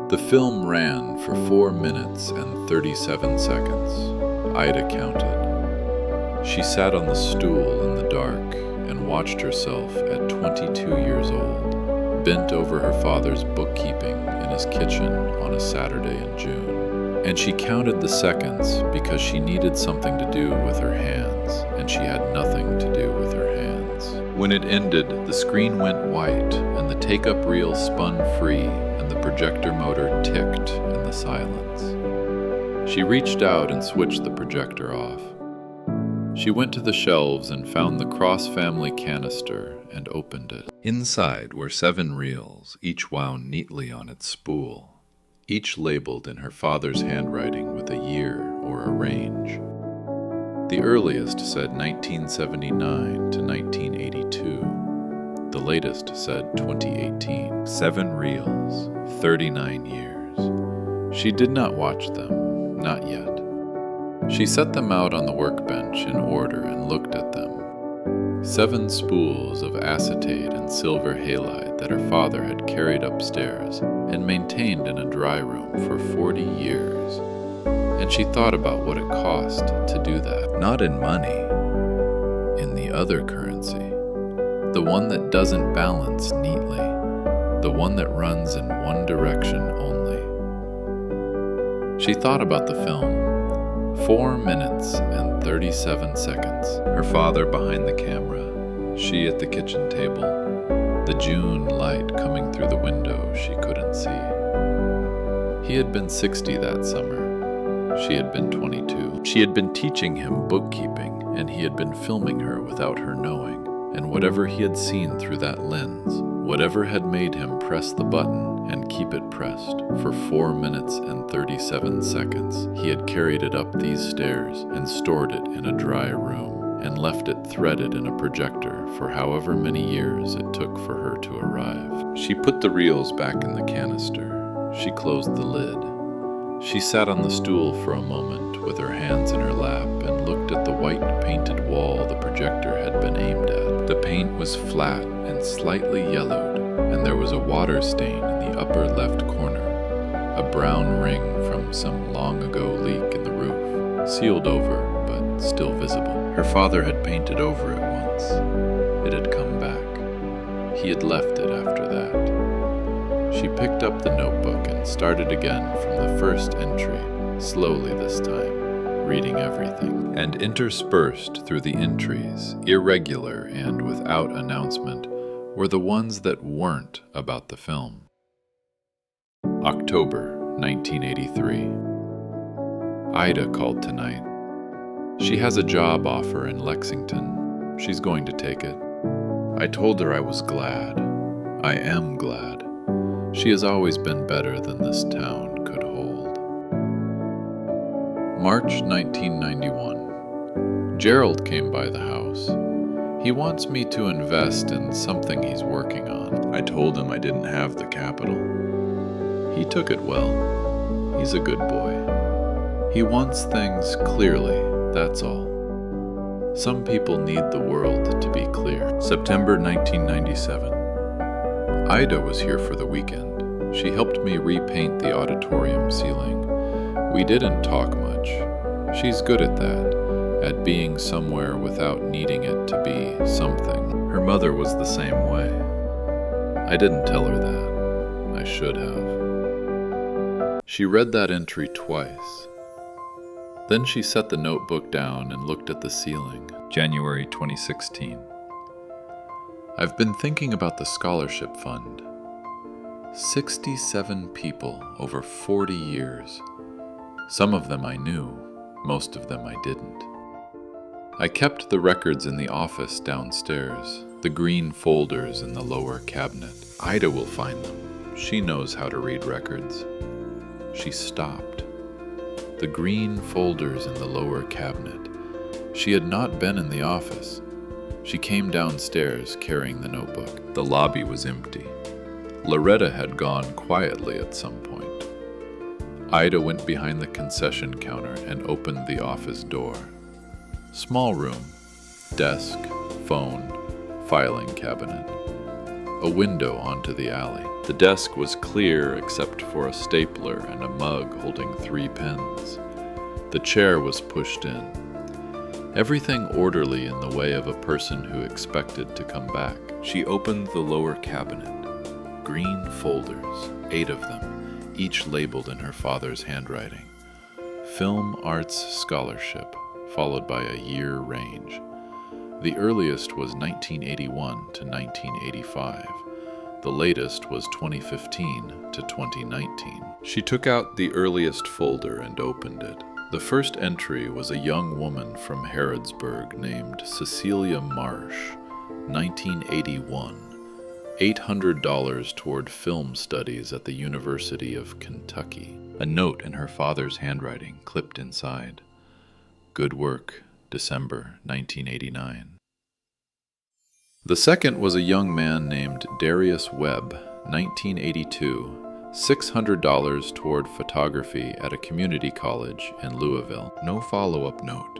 The film ran for 4 minutes and 37 seconds. Ida counted. She sat on the stool in the dark and watched herself at 22 years old, bent over her father's bookkeeping in his kitchen on a Saturday in June. And she counted the seconds because she needed something to do with her hands, and she had nothing to do with her hands. When it ended, the screen went white, and the take-up reel spun free, and the projector motor ticked in the silence. She reached out and switched the projector off. She went to the shelves and found the cross-family canister and opened it. Inside were 7 reels, each wound neatly on its spool, each labeled in her father's handwriting with a year or a range. The earliest said 1979 to 1982. The latest said 2018. 7 reels, 39 years. She did not watch them, not yet. She set them out on the workbench in order and looked at them. 7 spools of acetate and silver halide that her father had carried upstairs and maintained in a dry room for 40 years. And she thought about what it cost to do that. Not in money, in the other currency. The one that doesn't balance neatly. The one that runs in one direction only. She thought about the film. 4 minutes and 37 seconds. Her father behind the camera, she at the kitchen table, the June light coming through the window she couldn't see. He had been 60 that summer. She had been 22. She had been teaching him bookkeeping, and he had been filming her without her knowing. And whatever he had seen through that lens, whatever had made him press the button and keep it pressed for 4 minutes and 37 seconds, he had carried it up these stairs and stored it in a dry room and left it threaded in a projector for however many years it took for her to arrive. She put the reels back in the canister. She closed the lid. She sat on the stool for a moment with her hands in her lap and looked at the white painted wall the projector had been aimed at. The paint was flat and slightly yellowed, and there was a water stain in the upper left corner, a brown ring from some long ago leak in the roof, sealed over but still visible. Her father had painted over it once. It had come back. He had left it after that. She picked up the notebook and started again from the first entry, slowly this time, reading everything. And interspersed through the entries, irregular and without announcement, were the ones that weren't about the film. October 1983. Ida called tonight. She has a job offer in Lexington. She's going to take it. I told her I was glad. I am glad. She has always been better than this town could hold. March 1991. Gerald came by the house. He wants me to invest in something he's working on. I told him I didn't have the capital. He took it well. He's a good boy. He wants things clearly, that's all. Some people need the world to be clear. September 1997. Ida was here for the weekend. She helped me repaint the auditorium ceiling. We didn't talk much. She's good at that, at being somewhere without needing it to be something. Her mother was the same way. I didn't tell her that. I should have. She read that entry twice. Then she set the notebook down and looked at the ceiling. January 2016. I've been thinking about the scholarship fund. 67 people over 40 years. Some of them I knew, most of them I didn't. I kept the records in the office downstairs, the green folders in the lower cabinet. Ida will find them. She knows how to read records. She stopped. The green folders in the lower cabinet. She had not been in the office. She came downstairs carrying the notebook. The lobby was empty. Loretta had gone quietly at some point. Ida went behind the concession counter and opened the office door. Small room, desk, phone, filing cabinet. A window onto the alley. The desk was clear except for a stapler and a mug holding 3 pens. The chair was pushed in. Everything orderly in the way of a person who expected to come back. She opened the lower cabinet. Green folders, 8 of them, each labeled in her father's handwriting. Film Arts Scholarship, followed by a year range. The earliest was 1981 to 1985. The latest was 2015 to 2019. She took out the earliest folder and opened it. The first entry was a young woman from Harrodsburg named Cecilia Marsh, 1981. $800 toward film studies at the University of Kentucky. A note in her father's handwriting clipped inside. Good work, December 1989. The second was a young man named Darius Webb, 1982, $600 toward photography at a community college in Louisville. No follow-up note,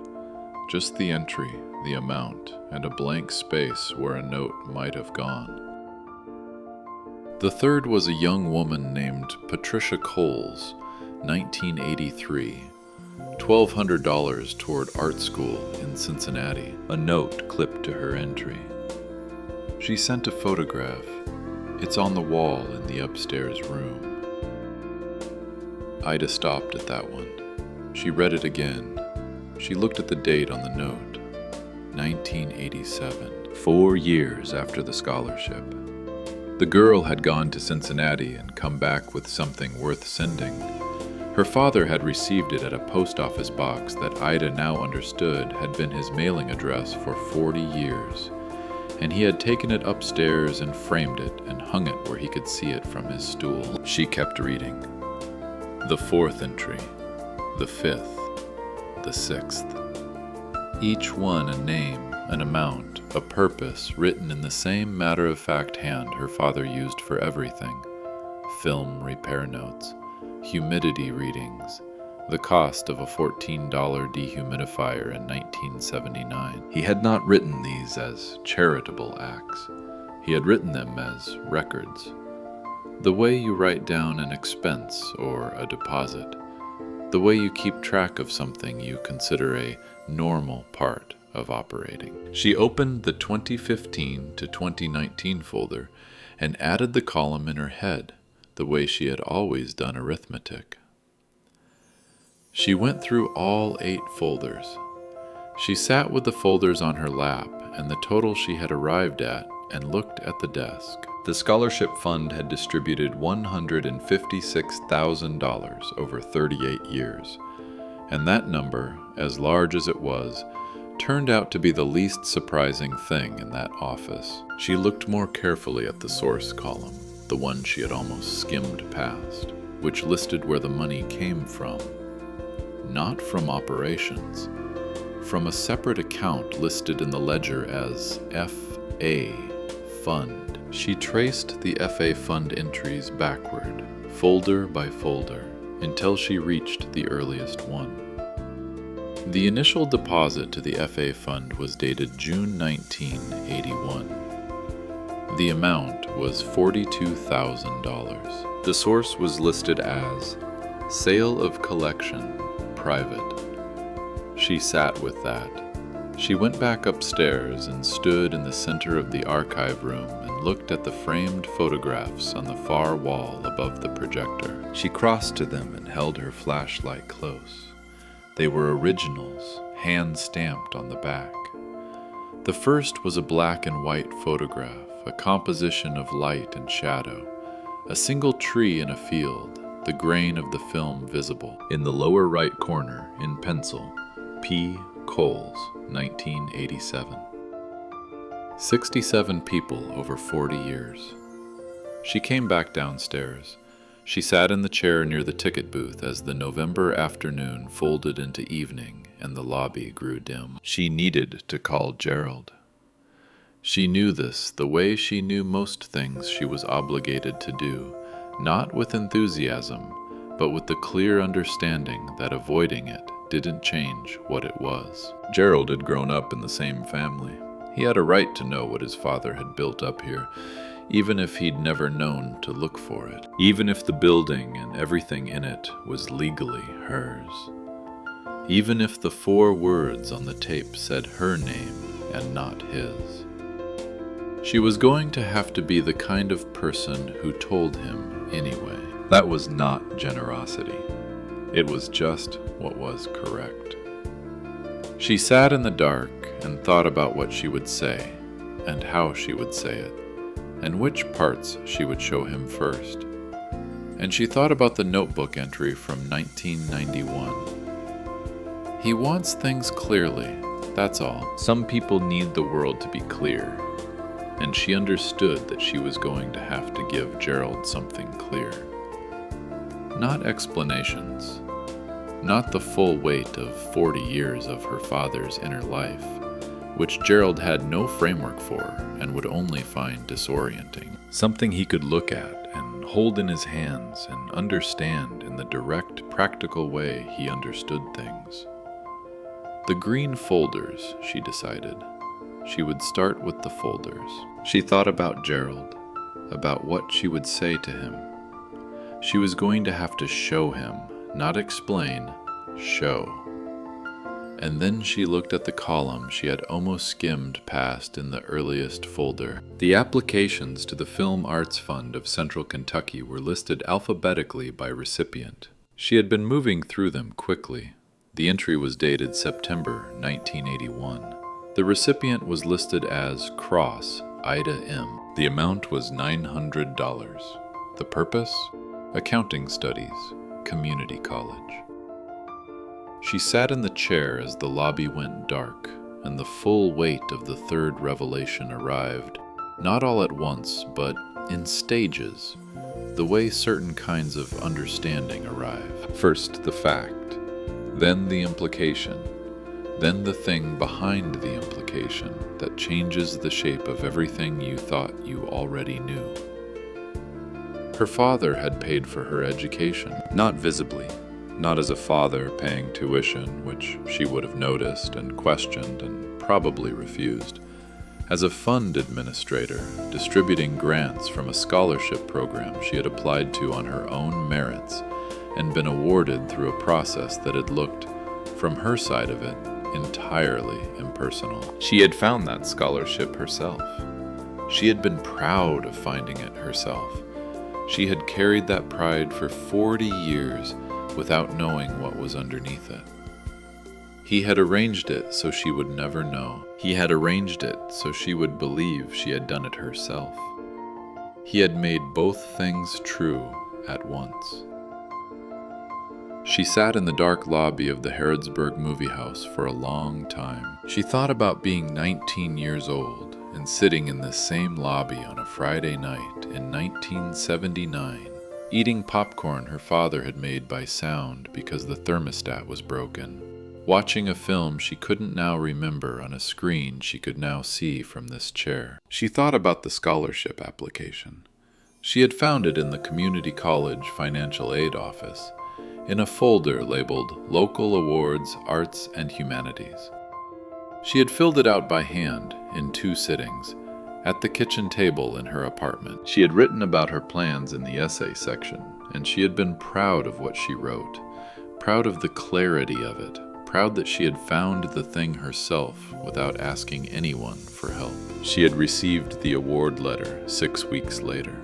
just the entry, the amount, and a blank space where a note might have gone. The third was a young woman named Patricia Coles, 1983, $1,200 toward art school in Cincinnati. A note clipped to her entry. She sent a photograph. It's on the wall in the upstairs room. Ida stopped at that one. She read it again. She looked at the date on the note. 1987, 4 years after the scholarship. The girl had gone to Cincinnati and come back with something worth sending. Her father had received it at a post office box that Ida now understood had been his mailing address for 40 years, and he had taken it upstairs and framed it and hung it where he could see it from his stool. She kept reading. The fourth entry, the fifth, the sixth. Each one a name, an amount, a purpose written in the same matter-of-fact hand her father used for everything. Film repair notes, humidity readings, the cost of a $14 dehumidifier in 1979. He had not written these as charitable acts. He had written them as records. The way you write down an expense or a deposit. The way you keep track of something you consider a normal part of operating. She opened the 2015 to 2019 folder and added the column in her head, the way she had always done arithmetic. She went through all 8 folders. She sat with the folders on her lap and the total she had arrived at and looked at the desk. The scholarship fund had distributed $156,000 over 38 years, and that number, as large as it was, turned out to be the least surprising thing in that office. She looked more carefully at the source column, the one she had almost skimmed past, which listed where the money came from. Not from operations, from a separate account listed in the ledger as FA Fund. She traced the FA Fund entries backward, folder by folder, until she reached the earliest one. The initial deposit to the FA Fund was dated June 1981. The amount was $42,000. The source was listed as Sale of Collection, Private. She sat with that. She went back upstairs and stood in the center of the archive room and looked at the framed photographs on the far wall above the projector. She crossed to them and held her flashlight close. They were originals, hand-stamped on the back. The first was a black and white photograph, a composition of light and shadow, A single tree in a field, the grain of the film visible. In the lower right corner, in pencil, P. Coles, 1987. 67 people over 40 years. She came back downstairs. She sat in the chair near the ticket booth as the November afternoon folded into evening and the lobby grew dim. She needed to call Gerald. She knew this the way she knew most things she was obligated to do, not with enthusiasm, but with the clear understanding that avoiding it didn't change what it was. Gerald had grown up in the same family. He had a right to know what his father had built up here, even if he'd never known to look for it, even if the building and everything in it was legally hers, even if the 4 words on the tape said her name and not his. She was going to have to be the kind of person who told him anyway. That was not generosity. It was just what was correct. She sat in the dark and thought about what she would say, and how she would say it, and which parts she would show him first. And she thought about the notebook entry from 1991. He wants things clearly, that's all. Some people need the world to be clear, and she understood that she was going to have to give Gerald something clear. Not explanations, not the full weight of 40 years of her father's inner life, which Gerald had no framework for and would only find disorienting. Something he could look at and hold in his hands and understand in the direct, practical way he understood things. The green folders, she decided. She would start with the folders. She thought about Gerald, about what she would say to him. She was going to have to show him, not explain, show. And then she looked at the column she had almost skimmed past in the earliest folder. The applications to the Film Arts Fund of Central Kentucky were listed alphabetically by recipient. She had been moving through them quickly. The entry was dated September 1981. The recipient was listed as Cross, Ida M. The amount was $900. The purpose? Accounting Studies, Community College. She sat in the chair as the lobby went dark, and the full weight of the third revelation arrived, not all at once, but in stages, the way certain kinds of understanding arrive. First the fact, then the implication, then the thing behind the implication that changes the shape of everything you thought you already knew. Her father had paid for her education, not visibly. Not as a father paying tuition, which she would have noticed and questioned and probably refused. As a fund administrator, distributing grants from a scholarship program she had applied to on her own merits and been awarded through a process that had looked, from her side of it, entirely impersonal. She had found that scholarship herself. She had been proud of finding it herself. She had carried that pride for 40 years without knowing what was underneath it. He had arranged it so she would never know. He had arranged it so she would believe she had done it herself. He had made both things true at once. She sat in the dark lobby of the Harrodsburg movie house for a long time. She thought about being 19 years old and sitting in this same lobby on a Friday night in 1979, eating popcorn her father had made by sound because the thermostat was broken, watching a film she couldn't now remember on a screen she could now see from this chair. She thought about the scholarship application. She had found it in the community college financial aid office, in a folder labeled Local Awards, Arts and Humanities. She had filled it out by hand in 2 sittings, at the kitchen table in her apartment. She had written about her plans in the essay section, and she had been proud of what she wrote, proud of the clarity of it, proud that she had found the thing herself without asking anyone for help. She had received the award letter 6 weeks later.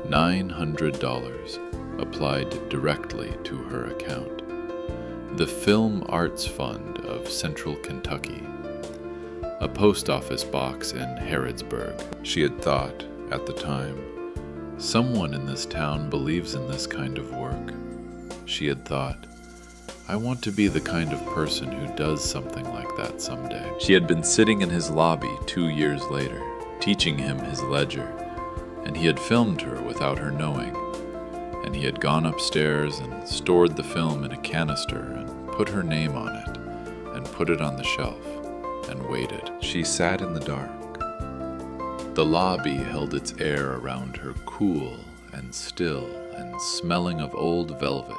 $900 applied directly to her account. The Film Arts Fund of Central Kentucky. A post office box in Harrodsburg. She had thought, at the time, Someone in this town believes in this kind of work, she had thought. I want to be the kind of person who does something like that someday. She had been sitting in his lobby 2 years later, teaching him his ledger, and he had filmed her without her knowing. And he had gone upstairs and stored the film in a canister and put her name on it and put it on the shelf and waited. She sat in the dark. The lobby held its air around her, cool and still and smelling of old velvet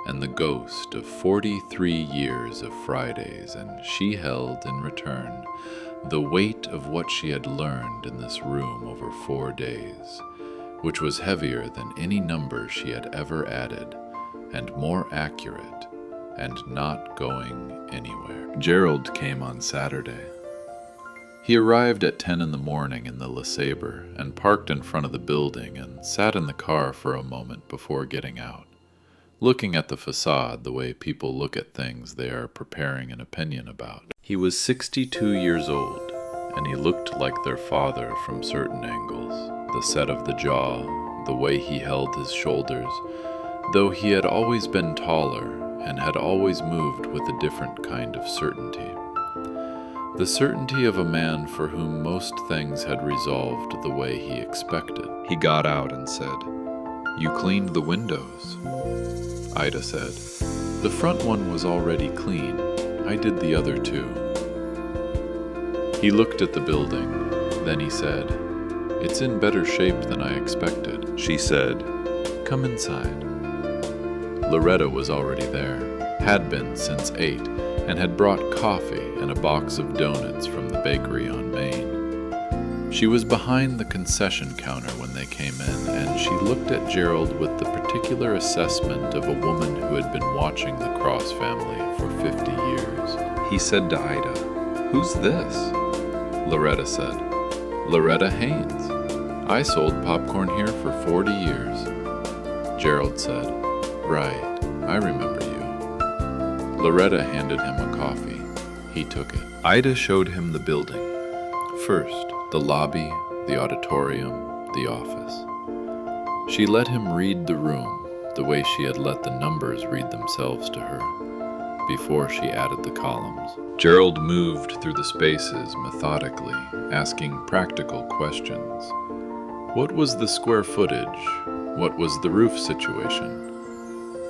and the ghost of 43 years of Fridays, and she held in return the weight of what she had learned in this room over 4 days, which was heavier than any number she had ever added, and more accurate, and not going anywhere. Gerald came on Saturday. He arrived at 10 in the morning in the LeSabre and parked in front of the building and sat in the car for a moment before getting out, looking at the facade the way people look at things they are preparing an opinion about. He was 62 years old, and he looked like their father from certain angles, the set of the jaw, the way he held his shoulders, though he had always been taller and had always moved with a different kind of certainty. The certainty of a man for whom most things had resolved the way he expected. He got out and said, "You cleaned the windows," Ida said. "The front one was already clean. I did the other too." He looked at the building. Then he said, "It's in better shape than I expected." She said, "Come inside." Loretta was already there, had been since 8, and had brought coffee and a box of donuts from the bakery on Main. She was behind the concession counter when they came in, and she looked at Gerald with the particular assessment of a woman who had been watching the Cross family for 50 years. He said to Ida, "Who's this?" Loretta said, "Loretta Haynes. I sold popcorn here for 40 years. Gerald said, "Right, I remember you." Loretta handed him a coffee. He took it. Ida showed him the building. First, the lobby, the auditorium, the office. She let him read the room the way she had let the numbers read themselves to her before she added the columns. Gerald moved through the spaces methodically, asking practical questions. What was the square footage? What was the roof situation?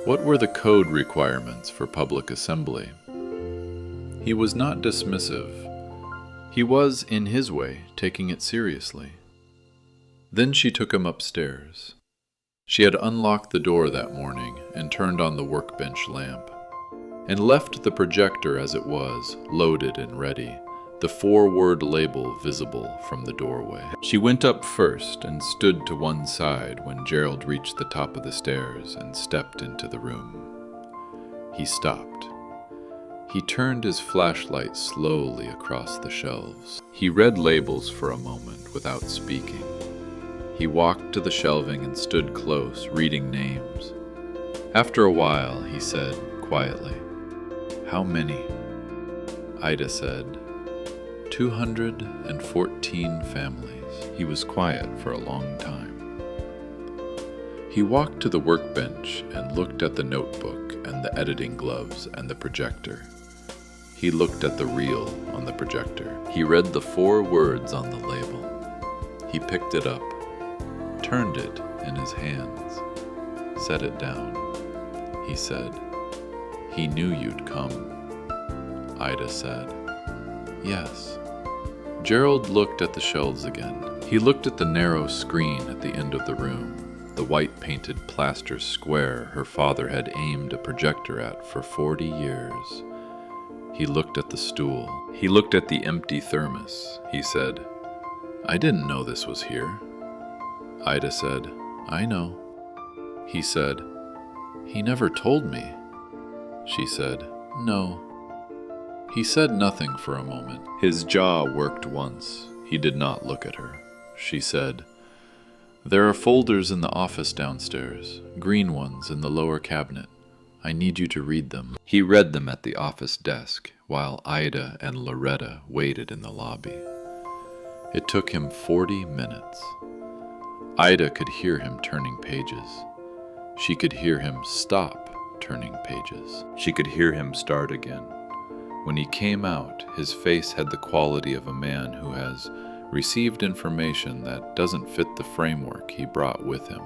What were the code requirements for public assembly? He was not dismissive. He was, in his way, taking it seriously. Then she took him upstairs. She had unlocked the door that morning and turned on the workbench lamp, and left the projector as it was, loaded and ready, the 4-word label visible from the doorway. She went up first and stood to one side when Gerald reached the top of the stairs and stepped into the room. He stopped. He turned his flashlight slowly across the shelves. He read labels for a moment without speaking. He walked to the shelving and stood close, reading names. After a while, he said quietly, "How many?" Ida said, 214 families. He was quiet for a long time. He walked to the workbench and looked at the notebook and the editing gloves and the projector. He looked at the reel on the projector. He read the 4 words on the label. He picked it up, turned it in his hands, set it down. He said, "He knew you'd come." Ida said, "Yes." Gerald looked at the shelves again. He looked at the narrow screen at the end of the room, the white-painted plaster square her father had aimed a projector at for 40 years. He looked at the stool. He looked at the empty thermos. He said, "I didn't know this was here." Ida said, "I know." He said, "He never told me." She said, "No." He said nothing for a moment. His jaw worked once. He did not look at her. She said, "There are folders in the office downstairs, green ones in the lower cabinet. I need you to read them." He read them at the office desk, while Ida and Loretta waited in the lobby. It took him 40 minutes. Ida could hear him turning pages. She could hear him stop turning pages. She could hear him start again. When he came out, his face had the quality of a man who has received information that doesn't fit the framework he brought with him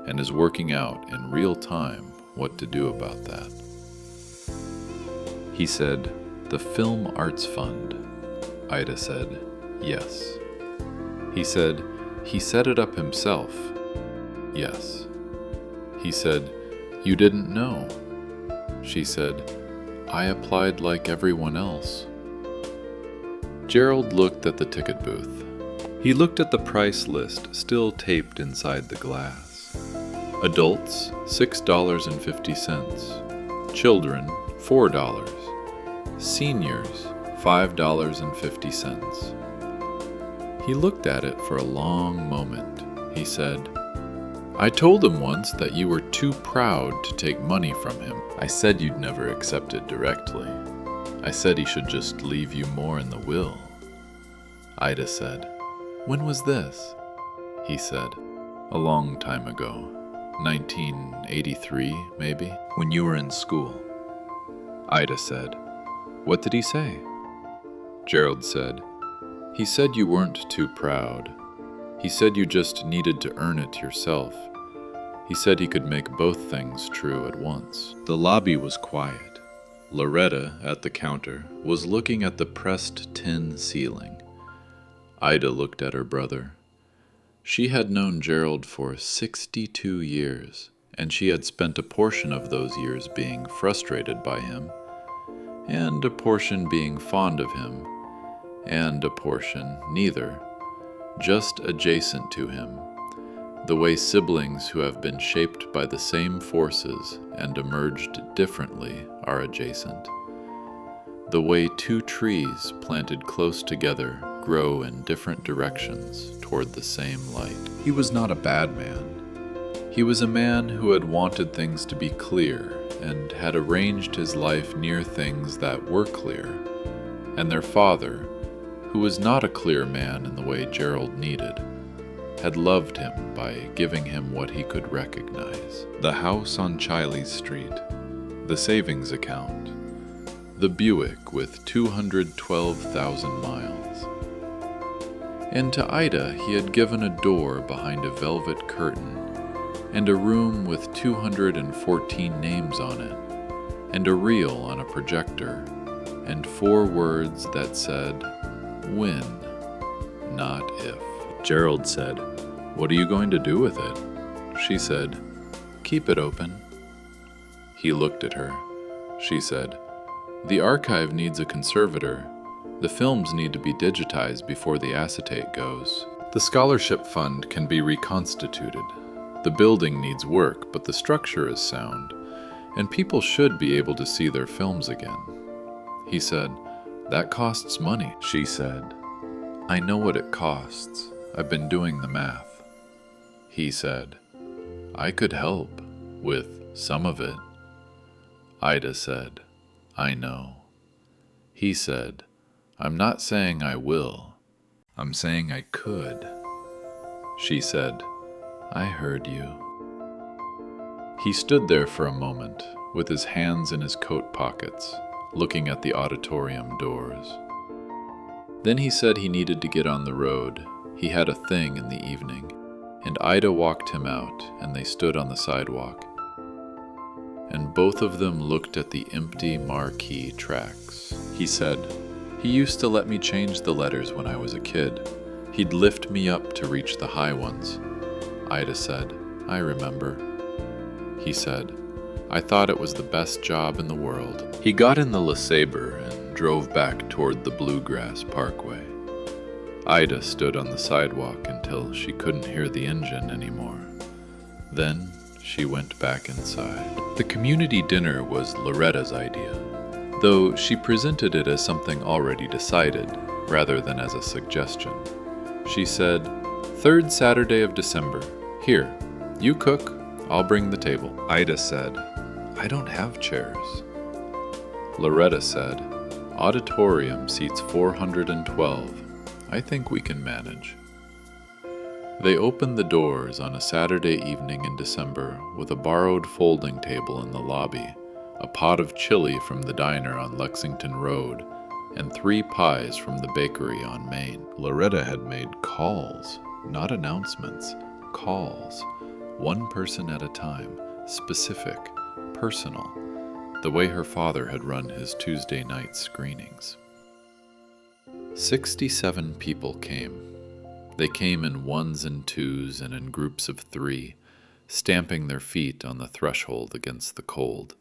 and is working out in real time what to do about that. He said, "The Film Arts Fund." Ida said, "Yes." He said, "He set it up himself." "Yes." He said, "You didn't know." She said, "I applied like everyone else." Gerald looked at the ticket booth. He looked at the price list still taped inside the glass. Adults, $6.50. Children, $4. Seniors, $5.50. He looked at it for a long moment. He said, "I told him once that you were too proud to take money from him. I said you'd never accept it directly. I said he should just leave you more in the will." Ida said, "When was this?" He said, "A long time ago. 1983, maybe, when you were in school." Ida said, "What did he say?" Gerald said, "He said you weren't too proud. He said you just needed to earn it yourself. He said he could make both things true at once." The lobby was quiet. Loretta, at the counter, was looking at the pressed tin ceiling. Ida looked at her brother. She had known Gerald for 62 years, and she had spent a portion of those years being frustrated by him, and a portion being fond of him, and a portion neither, just adjacent to him, the way siblings who have been shaped by the same forces and emerged differently are adjacent, the way two trees planted close together grow in different directions toward the same light. He was not a bad man. He was a man who had wanted things to be clear and had arranged his life near things that were clear, and their father, who was not a clear man in the way Gerald needed, had loved him by giving him what he could recognize. The house on Chiley Street, the savings account, the Buick with 212,000 miles. And to Ida he had given a door behind a velvet curtain, and a room with 214 names on it, and a reel on a projector, and 4 words that said, "When, not if." Gerald said, "What are you going to do with it?" She said, "Keep it open." He looked at her. She said, "The archive needs a conservator. The films need to be digitized before the acetate goes. The scholarship fund can be reconstituted. The building needs work, but the structure is sound, and people should be able to see their films again." He said, "That costs money." She said, "I know what it costs. I've been doing the math." He said, "I could help with some of it." Ida said, "I know." He said, "I'm not saying I will. I'm saying I could." She said, "I heard you." He stood there for a moment, with his hands in his coat pockets, looking at the auditorium doors. Then he said he needed to get on the road. He had a thing in the evening, and Ida walked him out, and they stood on the sidewalk. And both of them looked at the empty marquee tracks. He said, "He used to let me change the letters when I was a kid. He'd lift me up to reach the high ones." Ida said, "I remember." He said, "I thought it was the best job in the world." He got in the LeSabre and drove back toward the Bluegrass Parkway. Ida stood on the sidewalk until she couldn't hear the engine anymore. Then she went back inside. The community dinner was Loretta's idea, though she presented it as something already decided, rather than as a suggestion. She said, "3rd Saturday of December. Here, you cook, I'll bring the table." Ida said, "I don't have chairs." Loretta said, "Auditorium seats 412. I think we can manage." They opened the doors on a Saturday evening in December with a borrowed folding table in the lobby, a pot of chili from the diner on Lexington Road, and 3 pies from the bakery on Main. Loretta had made calls, not announcements, calls, one person at a time, specific, personal, the way her father had run his Tuesday night screenings. 67 people came. They came in ones and twos and in groups of 3, stamping their feet on the threshold against the cold,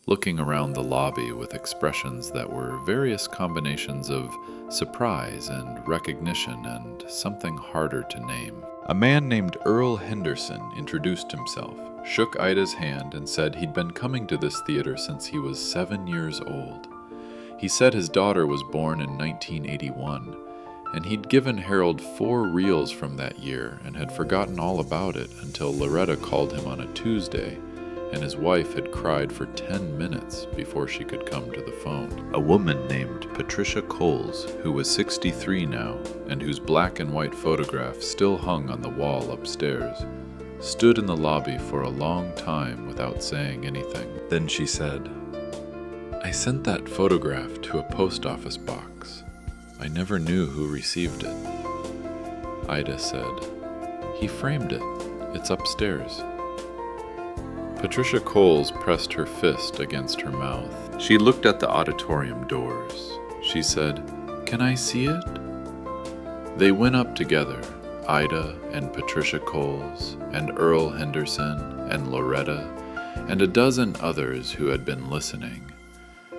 looking around the lobby with expressions that were various combinations of surprise and recognition and something harder to name. A man named Earl Henderson introduced himself, shook Ida's hand, and said he'd been coming to this theater since he was 7 years old. He said his daughter was born in 1981, and he'd given Harold 4 reels from that year and had forgotten all about it until Loretta called him on a Tuesday, and his wife had cried for 10 minutes before she could come to the phone. A woman named Patricia Coles, who was 63 now, and whose black and white photograph still hung on the wall upstairs, stood in the lobby for a long time without saying anything. Then she said, "I sent that photograph to a post office box. I never knew who received it." Ida said, "He framed it. It's upstairs." Patricia Coles pressed her fist against her mouth. She looked at the auditorium doors. She said, "Can I see it?" They went up together, Ida and Patricia Coles and Earl Henderson and Loretta and a dozen others who had been listening,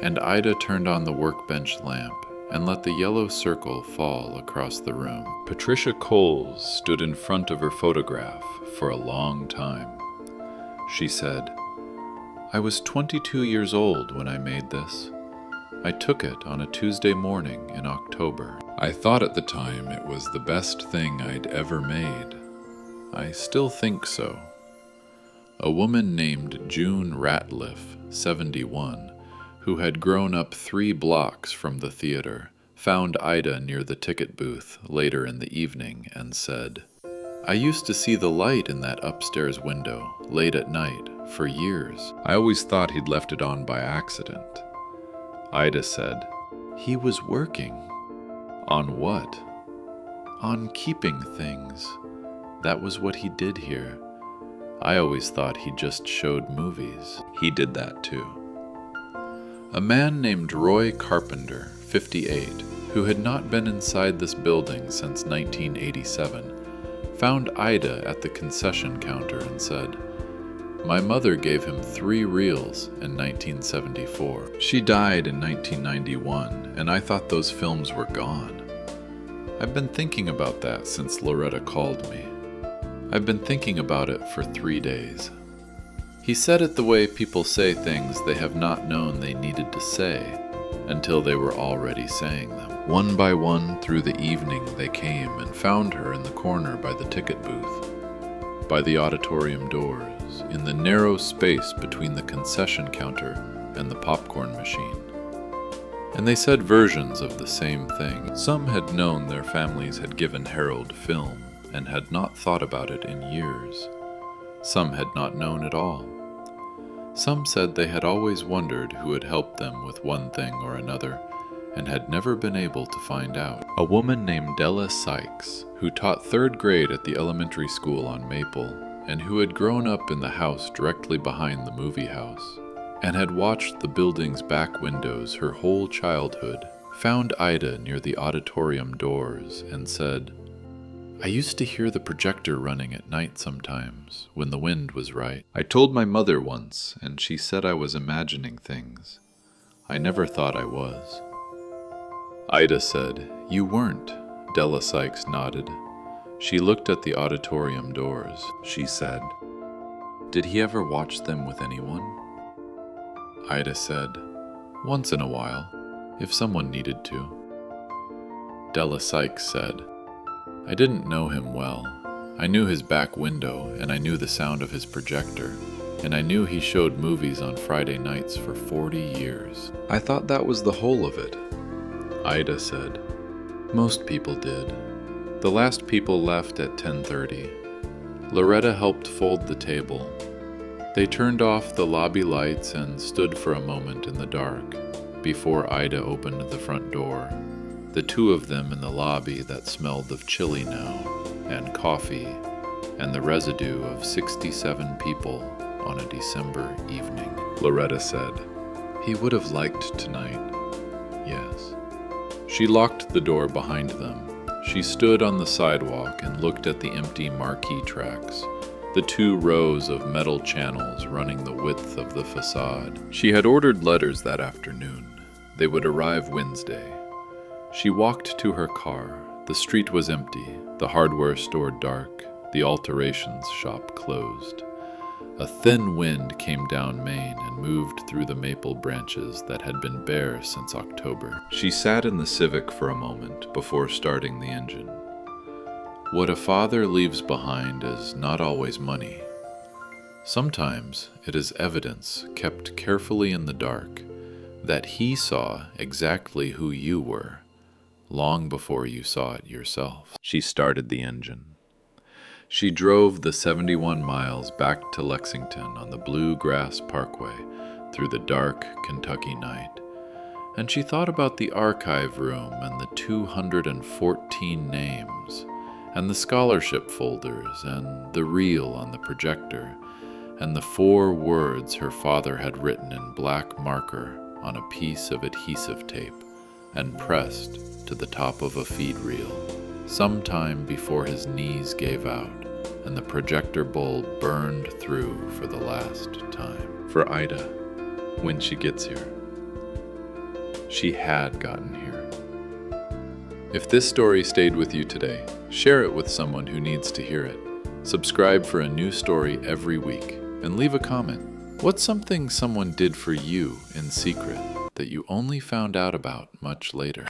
and Ida turned on the workbench lamp and let the yellow circle fall across the room. Patricia Coles stood in front of her photograph for a long time. She said, "I was 22 years old when I made this. I took it on a Tuesday morning in October. I thought at the time it was the best thing I'd ever made. I still think so." A woman named June Ratliff, 71, who had grown up 3 blocks from the theater, found Ida near the ticket booth later in the evening and said, "I used to see the light in that upstairs window late at night for years. I always thought he'd left it on by accident." Ida said, "He was working." "On what?" "On keeping things. That was what he did here. I always thought he just showed movies." He did that too. A man named Roy Carpenter, 58, who had not been inside this building since 1987, found Ida at the concession counter and said, "My mother gave him 3 reels in 1974. She died in 1991, and I thought those films were gone. I've been thinking about that since Loretta called me. I've been thinking about it for 3 days." He said it the way people say things they have not known they needed to say until they were already saying them. One by one through the evening they came and found her in the corner by the ticket booth, by the auditorium doors, in the narrow space between the concession counter and the popcorn machine. And they said versions of the same thing. Some had known their families had given Harold film and had not thought about it in years. Some had not known at all. Some said they had always wondered who had helped them with one thing or another, and had never been able to find out. A woman named Della Sykes, who taught 3rd grade at the elementary school on Maple, and who had grown up in the house directly behind the movie house, and had watched the building's back windows her whole childhood, found Ida near the auditorium doors and said, "I used to hear the projector running at night sometimes, when the wind was right. I told my mother once, and she said I was imagining things. I never thought I was." Ida said, "You weren't." Della Sykes nodded. She looked at the auditorium doors. She said, "Did he ever watch them with anyone?" Ida said, "Once in a while, if someone needed to." Della Sykes said, "I didn't know him well. I knew his back window, and I knew the sound of his projector, and I knew he showed movies on Friday nights for 40 years. I thought that was the whole of it." Ida said, "Most people did. The last people left at 10:30. Loretta helped fold the table. They turned off the lobby lights and stood for a moment in the dark before Ida opened the front door, the two of them in the lobby that smelled of chili now, and coffee, and the residue of 67 people on a December evening. Loretta said, "He would have liked tonight." Yes. She locked the door behind them. She stood on the sidewalk and looked at the empty marquee tracks, the 2 rows of metal channels running the width of the facade. She had ordered letters that afternoon. They would arrive Wednesday. She walked to her car. The street was empty, the hardware store dark, the alterations shop closed. A thin wind came down Main and moved through the maple branches that had been bare since October. She sat in the Civic for a moment before starting the engine. What a father leaves behind is not always money. Sometimes it is evidence kept carefully in the dark that he saw exactly who you were long before you saw it yourself. She started the engine. She drove the 71 miles back to Lexington on the Bluegrass Parkway through the dark Kentucky night, and she thought about the archive room and the 214 names, and the scholarship folders, and the reel on the projector, and the 4 words her father had written in black marker on a piece of adhesive tape and pressed to the top of a feed reel, sometime before his knees gave out and the projector bulb burned through for the last time. For Ida, when she gets here. She had gotten here. If this story stayed with you today, share it with someone who needs to hear it. Subscribe for a new story every week, and leave a comment. What's something someone did for you in secret that you only found out about much later?